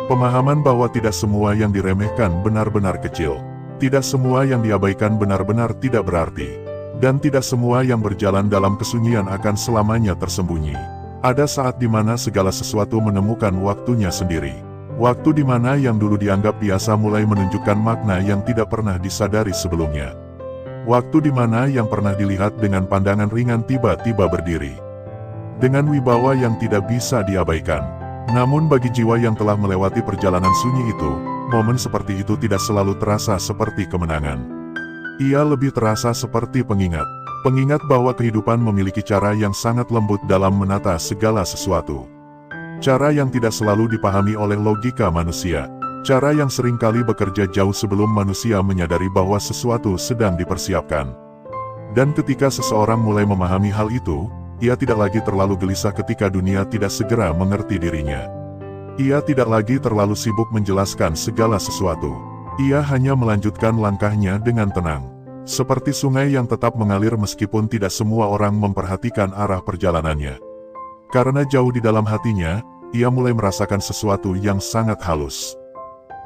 Pemahaman bahwa tidak semua yang diremehkan benar-benar kecil. Tidak semua yang diabaikan benar-benar tidak berarti. Dan tidak semua yang berjalan dalam kesunyian akan selamanya tersembunyi. Ada saat di mana segala sesuatu menemukan waktunya sendiri. Waktu di mana yang dulu dianggap biasa mulai menunjukkan makna yang tidak pernah disadari sebelumnya. Waktu di mana yang pernah dilihat dengan pandangan ringan tiba-tiba berdiri dengan wibawa yang tidak bisa diabaikan. Namun bagi jiwa yang telah melewati perjalanan sunyi itu, momen seperti itu tidak selalu terasa seperti kemenangan. Ia lebih terasa seperti pengingat. Pengingat bahwa kehidupan memiliki cara yang sangat lembut dalam menata segala sesuatu. Cara yang tidak selalu dipahami oleh logika manusia. Cara yang seringkali bekerja jauh sebelum manusia menyadari bahwa sesuatu sedang dipersiapkan. Dan ketika seseorang mulai memahami hal itu, ia tidak lagi terlalu gelisah ketika dunia tidak segera mengerti dirinya. Ia tidak lagi terlalu sibuk menjelaskan segala sesuatu. Ia hanya melanjutkan langkahnya dengan tenang. Seperti sungai yang tetap mengalir meskipun tidak semua orang memperhatikan arah perjalanannya. Karena jauh di dalam hatinya, ia mulai merasakan sesuatu yang sangat halus.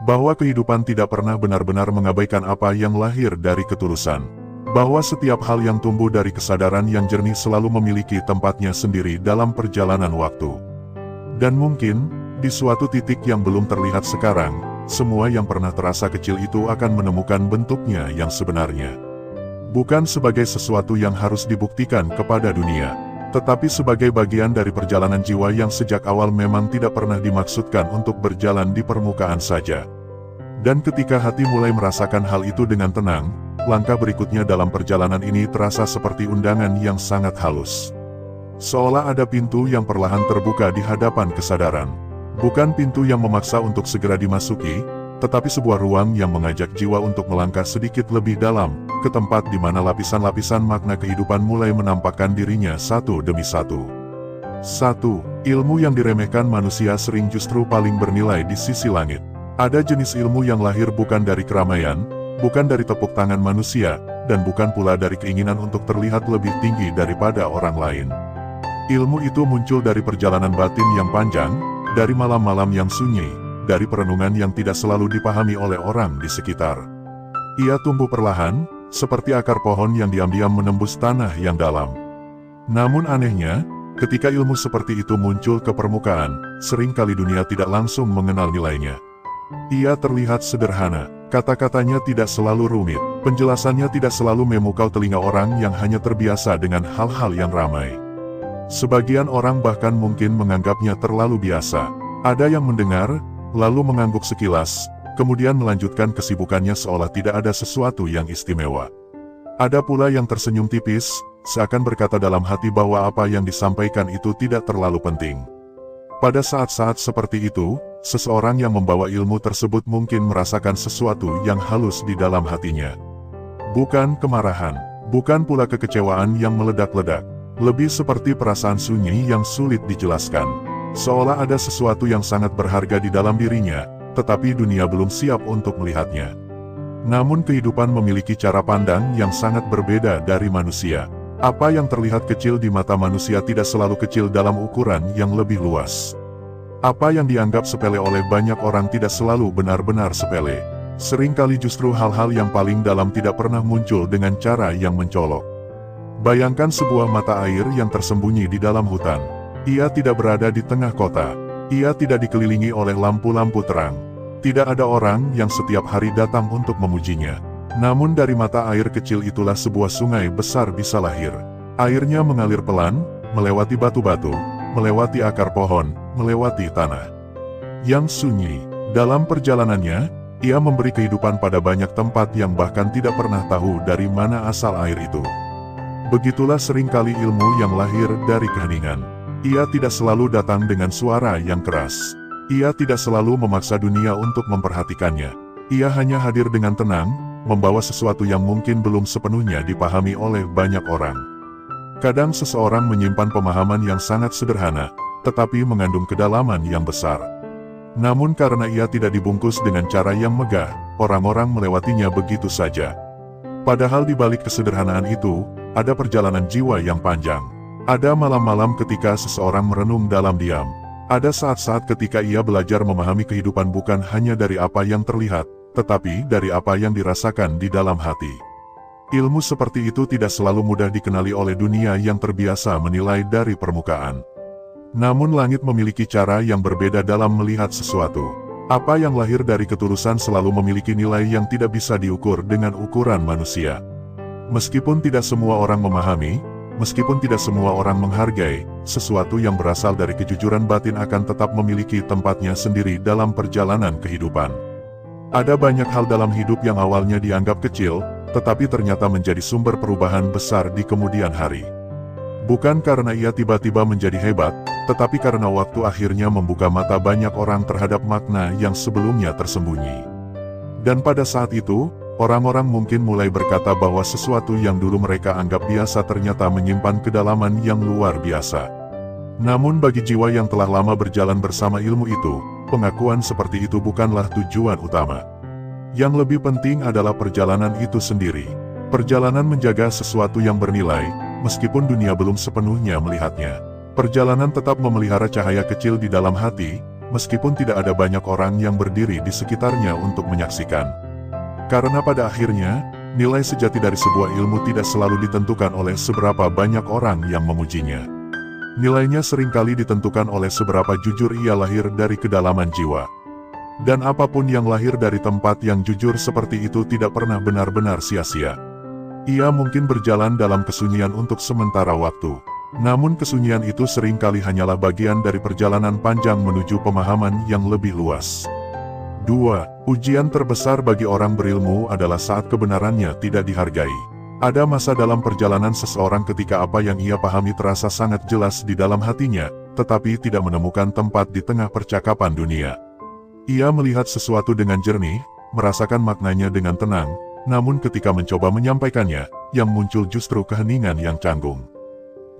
Bahwa kehidupan tidak pernah benar-benar mengabaikan apa yang lahir dari ketulusan. Bahwa setiap hal yang tumbuh dari kesadaran yang jernih selalu memiliki tempatnya sendiri dalam perjalanan waktu. Dan mungkin, di suatu titik yang belum terlihat sekarang, semua yang pernah terasa kecil itu akan menemukan bentuknya yang sebenarnya. Bukan sebagai sesuatu yang harus dibuktikan kepada dunia, tetapi sebagai bagian dari perjalanan jiwa yang sejak awal memang tidak pernah dimaksudkan untuk berjalan di permukaan saja. Dan ketika hati mulai merasakan hal itu dengan tenang, langkah berikutnya dalam perjalanan ini terasa seperti undangan yang sangat halus. Seolah ada pintu yang perlahan terbuka di hadapan kesadaran. Bukan pintu yang memaksa untuk segera dimasuki, tetapi sebuah ruang yang mengajak jiwa untuk melangkah sedikit lebih dalam, ke tempat di mana lapisan-lapisan makna kehidupan mulai menampakkan dirinya satu demi satu. 1. Ilmu yang diremehkan manusia sering justru paling bernilai di sisi langit. Ada jenis ilmu yang lahir bukan dari keramaian, bukan dari tepuk tangan manusia, dan bukan pula dari keinginan untuk terlihat lebih tinggi daripada orang lain. Ilmu itu muncul dari perjalanan batin yang panjang, dari malam-malam yang sunyi, dari perenungan yang tidak selalu dipahami oleh orang di sekitar. Ia tumbuh perlahan, seperti akar pohon yang diam-diam menembus tanah yang dalam. Namun anehnya, ketika ilmu seperti itu muncul ke permukaan, seringkali dunia tidak langsung mengenal nilainya. Ia terlihat sederhana, kata-katanya tidak selalu rumit, penjelasannya tidak selalu memukau telinga orang yang hanya terbiasa dengan hal-hal yang ramai. Sebagian orang bahkan mungkin menganggapnya terlalu biasa. Ada yang mendengar, lalu mengangguk sekilas, kemudian melanjutkan kesibukannya seolah tidak ada sesuatu yang istimewa. Ada pula yang tersenyum tipis, seakan berkata dalam hati bahwa apa yang disampaikan itu tidak terlalu penting. Pada saat-saat seperti itu, seseorang yang membawa ilmu tersebut mungkin merasakan sesuatu yang halus di dalam hatinya. Bukan kemarahan, bukan pula kekecewaan yang meledak-ledak, lebih seperti perasaan sunyi yang sulit dijelaskan. Seolah ada sesuatu yang sangat berharga di dalam dirinya, tetapi dunia belum siap untuk melihatnya. Namun kehidupan memiliki cara pandang yang sangat berbeda dari manusia. Apa yang terlihat kecil di mata manusia tidak selalu kecil dalam ukuran yang lebih luas. Apa yang dianggap sepele oleh banyak orang tidak selalu benar-benar sepele. Seringkali justru hal-hal yang paling dalam tidak pernah muncul dengan cara yang mencolok. Bayangkan sebuah mata air yang tersembunyi di dalam hutan. Ia tidak berada di tengah kota. Ia tidak dikelilingi oleh lampu-lampu terang. Tidak ada orang yang setiap hari datang untuk memujinya. Namun dari mata air kecil itulah sebuah sungai besar bisa lahir. Airnya mengalir pelan, melewati batu-batu, melewati akar pohon, melewati tanah yang sunyi. Dalam perjalanannya, ia memberi kehidupan pada banyak tempat yang bahkan tidak pernah tahu dari mana asal air itu. Begitulah seringkali ilmu yang lahir dari keheningan. Ia tidak selalu datang dengan suara yang keras. Ia tidak selalu memaksa dunia untuk memperhatikannya. Ia hanya hadir dengan tenang, membawa sesuatu yang mungkin belum sepenuhnya dipahami oleh banyak orang. Kadang seseorang menyimpan pemahaman yang sangat sederhana, tetapi mengandung kedalaman yang besar. Namun karena ia tidak dibungkus dengan cara yang megah, orang-orang melewatinya begitu saja. Padahal di balik kesederhanaan itu, ada perjalanan jiwa yang panjang. Ada malam-malam ketika seseorang merenung dalam diam. Ada saat-saat ketika ia belajar memahami kehidupan bukan hanya dari apa yang terlihat, tetapi dari apa yang dirasakan di dalam hati. Ilmu seperti itu tidak selalu mudah dikenali oleh dunia yang terbiasa menilai dari permukaan. Namun langit memiliki cara yang berbeda dalam melihat sesuatu. Apa yang lahir dari ketulusan selalu memiliki nilai yang tidak bisa diukur dengan ukuran manusia. Meskipun tidak semua orang memahami, meskipun tidak semua orang menghargai, sesuatu yang berasal dari kejujuran batin akan tetap memiliki tempatnya sendiri dalam perjalanan kehidupan. Ada banyak hal dalam hidup yang awalnya dianggap kecil, tetapi ternyata menjadi sumber perubahan besar di kemudian hari. Bukan karena ia tiba-tiba menjadi hebat, tetapi karena waktu akhirnya membuka mata banyak orang terhadap makna yang sebelumnya tersembunyi. Dan pada saat itu, orang-orang mungkin mulai berkata bahwa sesuatu yang dulu mereka anggap biasa ternyata menyimpan kedalaman yang luar biasa. Namun bagi jiwa yang telah lama berjalan bersama ilmu itu, pengakuan seperti itu bukanlah tujuan utama. Yang lebih penting adalah perjalanan itu sendiri. Perjalanan menjaga sesuatu yang bernilai, meskipun dunia belum sepenuhnya melihatnya. Perjalanan tetap memelihara cahaya kecil di dalam hati, meskipun tidak ada banyak orang yang berdiri di sekitarnya untuk menyaksikan. Karena pada akhirnya, nilai sejati dari sebuah ilmu tidak selalu ditentukan oleh seberapa banyak orang yang memujinya. Nilainya seringkali ditentukan oleh seberapa jujur ia lahir dari kedalaman jiwa. Dan apapun yang lahir dari tempat yang jujur seperti itu tidak pernah benar-benar sia-sia. Ia mungkin berjalan dalam kesunyian untuk sementara waktu. Namun kesunyian itu seringkali hanyalah bagian dari perjalanan panjang menuju pemahaman yang lebih luas. 2. Ujian terbesar bagi orang berilmu adalah saat kebenarannya tidak dihargai. Ada masa dalam perjalanan seseorang ketika apa yang ia pahami terasa sangat jelas di dalam hatinya, tetapi tidak menemukan tempat di tengah percakapan dunia. Ia melihat sesuatu dengan jernih, merasakan maknanya dengan tenang, namun ketika mencoba menyampaikannya, yang muncul justru keheningan yang canggung.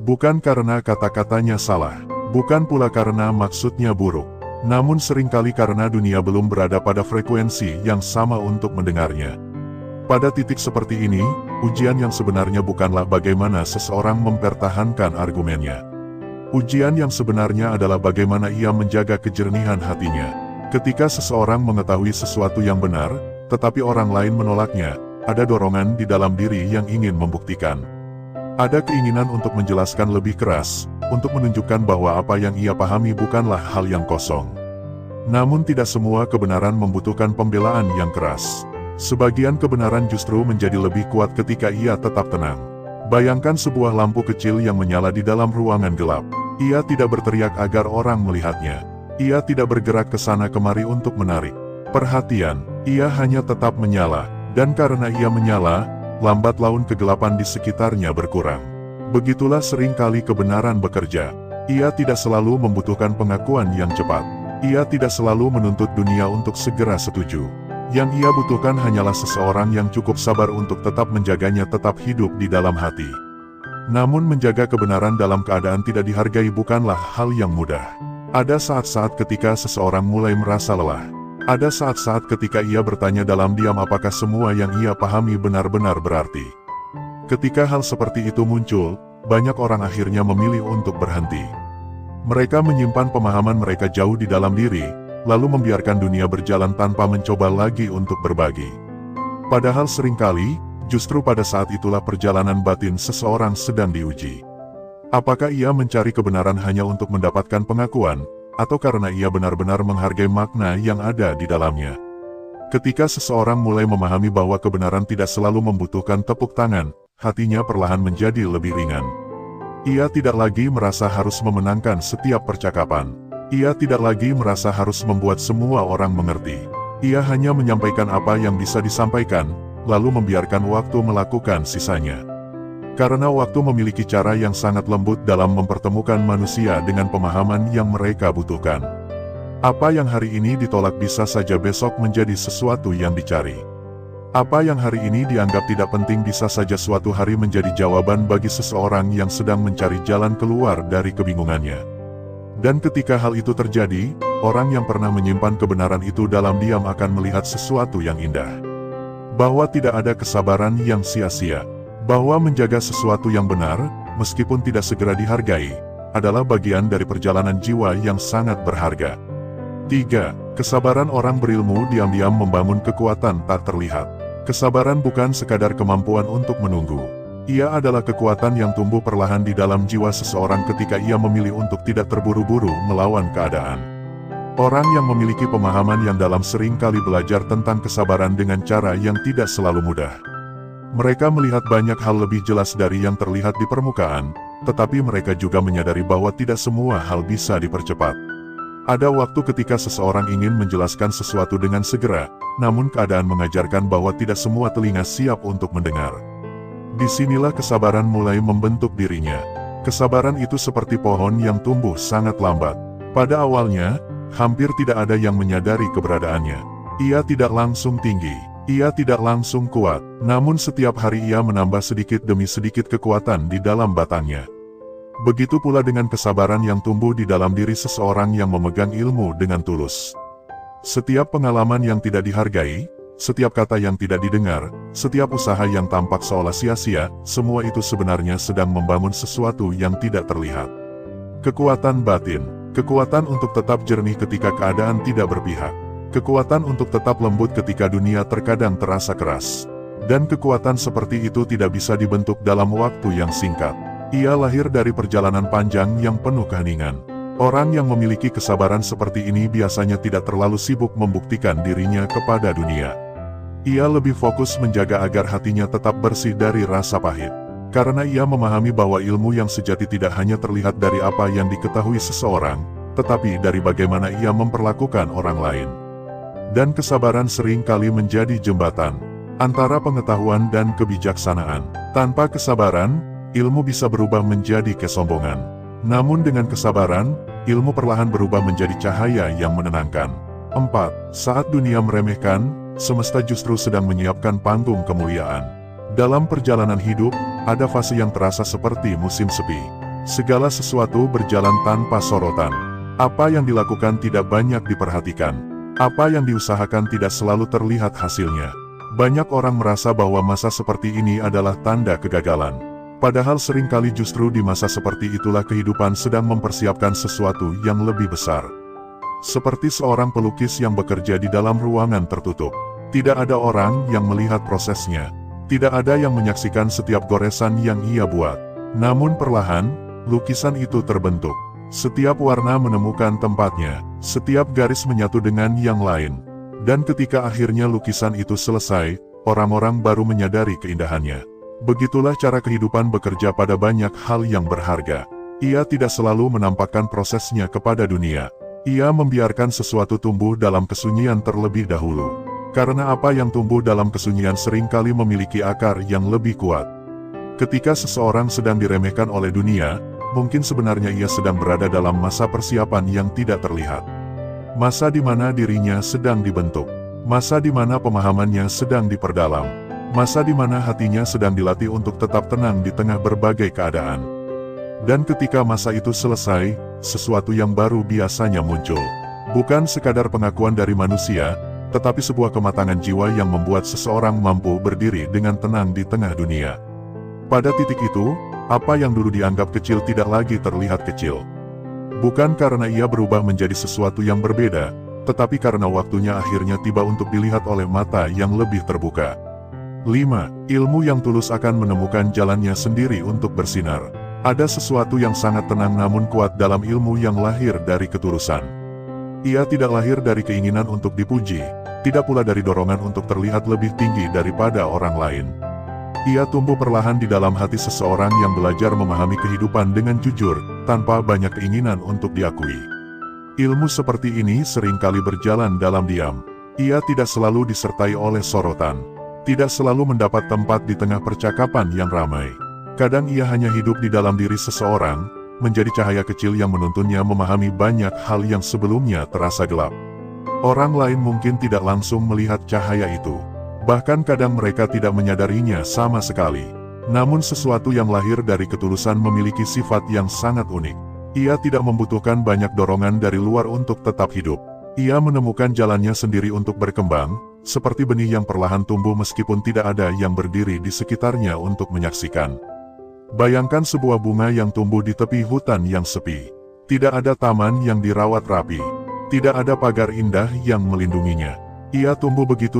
Bukan karena kata-katanya salah, bukan pula karena maksudnya buruk, namun seringkali karena dunia belum berada pada frekuensi yang sama untuk mendengarnya. Pada titik seperti ini, ujian yang sebenarnya bukanlah bagaimana seseorang mempertahankan argumennya. Ujian yang sebenarnya adalah bagaimana ia menjaga kejernihan hatinya. Ketika seseorang mengetahui sesuatu yang benar, tetapi orang lain menolaknya, ada dorongan di dalam diri yang ingin membuktikan. Ada keinginan untuk menjelaskan lebih keras, untuk menunjukkan bahwa apa yang ia pahami bukanlah hal yang kosong. Namun tidak semua kebenaran membutuhkan pembelaan yang keras. Sebagian kebenaran justru menjadi lebih kuat ketika ia tetap tenang. Bayangkan sebuah lampu kecil yang menyala di dalam ruangan gelap. Ia tidak berteriak agar orang melihatnya. Ia tidak bergerak ke sana kemari untuk menarik perhatian. Ia hanya tetap menyala, dan karena ia menyala, lambat laun kegelapan di sekitarnya berkurang. Begitulah seringkali kebenaran bekerja. Ia tidak selalu membutuhkan pengakuan yang cepat. Ia tidak selalu menuntut dunia untuk segera setuju. Yang ia butuhkan hanyalah seseorang yang cukup sabar untuk tetap menjaganya tetap hidup di dalam hati. Namun menjaga kebenaran dalam keadaan tidak dihargai bukanlah hal yang mudah. Ada saat-saat ketika seseorang mulai merasa lelah. Ada saat-saat ketika ia bertanya dalam diam apakah semua yang ia pahami benar-benar berarti. Ketika hal seperti itu muncul, banyak orang akhirnya memilih untuk berhenti. Mereka menyimpan pemahaman mereka jauh di dalam diri, lalu membiarkan dunia berjalan tanpa mencoba lagi untuk berbagi. Padahal seringkali, justru pada saat itulah perjalanan batin seseorang sedang diuji. Apakah ia mencari kebenaran hanya untuk mendapatkan pengakuan, atau karena ia benar-benar menghargai makna yang ada di dalamnya? Ketika seseorang mulai memahami bahwa kebenaran tidak selalu membutuhkan tepuk tangan, hatinya perlahan menjadi lebih ringan. Ia tidak lagi merasa harus memenangkan setiap percakapan. Ia tidak lagi merasa harus membuat semua orang mengerti. Ia hanya menyampaikan apa yang bisa disampaikan, lalu membiarkan waktu melakukan sisanya. Karena waktu memiliki cara yang sangat lembut dalam mempertemukan manusia dengan pemahaman yang mereka butuhkan. Apa yang hari ini ditolak bisa saja besok menjadi sesuatu yang dicari. Apa yang hari ini dianggap tidak penting bisa saja suatu hari menjadi jawaban bagi seseorang yang sedang mencari jalan keluar dari kebingungannya. Dan ketika hal itu terjadi, orang yang pernah menyimpan kebenaran itu dalam diam akan melihat sesuatu yang indah. Bahwa tidak ada kesabaran yang sia-sia. Bahwa menjaga sesuatu yang benar, meskipun tidak segera dihargai, adalah bagian dari perjalanan jiwa yang sangat berharga. 3. Kesabaran orang berilmu diam-diam membangun kekuatan tak terlihat. Kesabaran bukan sekadar kemampuan untuk menunggu. Ia adalah kekuatan yang tumbuh perlahan di dalam jiwa seseorang ketika ia memilih untuk tidak terburu-buru melawan keadaan. Orang yang memiliki pemahaman yang dalam sering kali belajar tentang kesabaran dengan cara yang tidak selalu mudah. Mereka melihat banyak hal lebih jelas dari yang terlihat di permukaan, tetapi mereka juga menyadari bahwa tidak semua hal bisa dipercepat. Ada waktu ketika seseorang ingin menjelaskan sesuatu dengan segera, namun keadaan mengajarkan bahwa tidak semua telinga siap untuk mendengar. Disinilah kesabaran mulai membentuk dirinya. Kesabaran itu seperti pohon yang tumbuh sangat lambat. Pada awalnya, hampir tidak ada yang menyadari keberadaannya. Ia tidak langsung tinggi. Ia tidak langsung kuat, namun setiap hari ia menambah sedikit demi sedikit kekuatan di dalam batangnya. Begitu pula dengan kesabaran yang tumbuh di dalam diri seseorang yang memegang ilmu dengan tulus. Setiap pengalaman yang tidak dihargai, setiap kata yang tidak didengar, setiap usaha yang tampak seolah sia-sia, semua itu sebenarnya sedang membangun sesuatu yang tidak terlihat. Kekuatan batin, kekuatan untuk tetap jernih ketika keadaan tidak berpihak. Kekuatan untuk tetap lembut ketika dunia terkadang terasa keras. Dan kekuatan seperti itu tidak bisa dibentuk dalam waktu yang singkat. Ia lahir dari perjalanan panjang yang penuh keheningan. Orang yang memiliki kesabaran seperti ini biasanya tidak terlalu sibuk membuktikan dirinya kepada dunia. Ia lebih fokus menjaga agar hatinya tetap bersih dari rasa pahit. Karena ia memahami bahwa ilmu yang sejati tidak hanya terlihat dari apa yang diketahui seseorang, tetapi dari bagaimana ia memperlakukan orang lain. Dan kesabaran sering kali menjadi jembatan antara pengetahuan dan kebijaksanaan. Tanpa kesabaran, ilmu bisa berubah menjadi kesombongan. Namun dengan kesabaran, ilmu perlahan berubah menjadi cahaya yang menenangkan. 4. Saat dunia meremehkan, semesta justru sedang menyiapkan panggung kemuliaan. Dalam perjalanan hidup, ada fase yang terasa seperti musim sepi. Segala sesuatu berjalan tanpa sorotan. Apa yang dilakukan tidak banyak diperhatikan. Apa yang diusahakan tidak selalu terlihat hasilnya. Banyak orang merasa bahwa masa seperti ini adalah tanda kegagalan. Padahal seringkali justru di masa seperti itulah kehidupan sedang mempersiapkan sesuatu yang lebih besar. Seperti seorang pelukis yang bekerja di dalam ruangan tertutup. Tidak ada orang yang melihat prosesnya. Tidak ada yang menyaksikan setiap goresan yang ia buat. Namun perlahan, lukisan itu terbentuk. Setiap warna menemukan tempatnya, setiap garis menyatu dengan yang lain. Dan ketika akhirnya lukisan itu selesai, orang-orang baru menyadari keindahannya. Begitulah cara kehidupan bekerja pada banyak hal yang berharga. Ia tidak selalu menampakkan prosesnya kepada dunia. Ia membiarkan sesuatu tumbuh dalam kesunyian terlebih dahulu. Karena apa yang tumbuh dalam kesunyian seringkali memiliki akar yang lebih kuat. Ketika seseorang sedang diremehkan oleh dunia, mungkin sebenarnya ia sedang berada dalam masa persiapan yang tidak terlihat. Masa di mana dirinya sedang dibentuk. Masa di mana pemahamannya sedang diperdalam. Masa di mana hatinya sedang dilatih untuk tetap tenang di tengah berbagai keadaan. Dan ketika masa itu selesai, sesuatu yang baru biasanya muncul. Bukan sekadar pengakuan dari manusia, tetapi sebuah kematangan jiwa yang membuat seseorang mampu berdiri dengan tenang di tengah dunia. Pada titik itu, apa yang dulu dianggap kecil tidak lagi terlihat kecil. Bukan karena ia berubah menjadi sesuatu yang berbeda, tetapi karena waktunya akhirnya tiba untuk dilihat oleh mata yang lebih terbuka. 5. Ilmu yang tulus akan menemukan jalannya sendiri untuk bersinar. Ada sesuatu yang sangat tenang namun kuat dalam ilmu yang lahir dari ketulusan. Ia tidak lahir dari keinginan untuk dipuji, tidak pula dari dorongan untuk terlihat lebih tinggi daripada orang lain. Ia tumbuh perlahan di dalam hati seseorang yang belajar memahami kehidupan dengan jujur, tanpa banyak keinginan untuk diakui. Ilmu seperti ini seringkali berjalan dalam diam. Ia tidak selalu disertai oleh sorotan. Tidak selalu mendapat tempat di tengah percakapan yang ramai. Kadang ia hanya hidup di dalam diri seseorang, menjadi cahaya kecil yang menuntunnya memahami banyak hal yang sebelumnya terasa gelap. Orang lain mungkin tidak langsung melihat cahaya itu. Bahkan kadang mereka tidak menyadarinya sama sekali. Namun sesuatu yang lahir dari ketulusan memiliki sifat yang sangat unik. Ia tidak membutuhkan banyak dorongan dari luar untuk tetap hidup. Ia menemukan jalannya sendiri untuk berkembang, seperti benih yang perlahan tumbuh meskipun tidak ada yang berdiri di sekitarnya untuk menyaksikan. Bayangkan sebuah bunga yang tumbuh di tepi hutan yang sepi. Tidak ada taman yang dirawat rapi. Tidak ada pagar indah yang melindunginya. Ia tumbuh begitu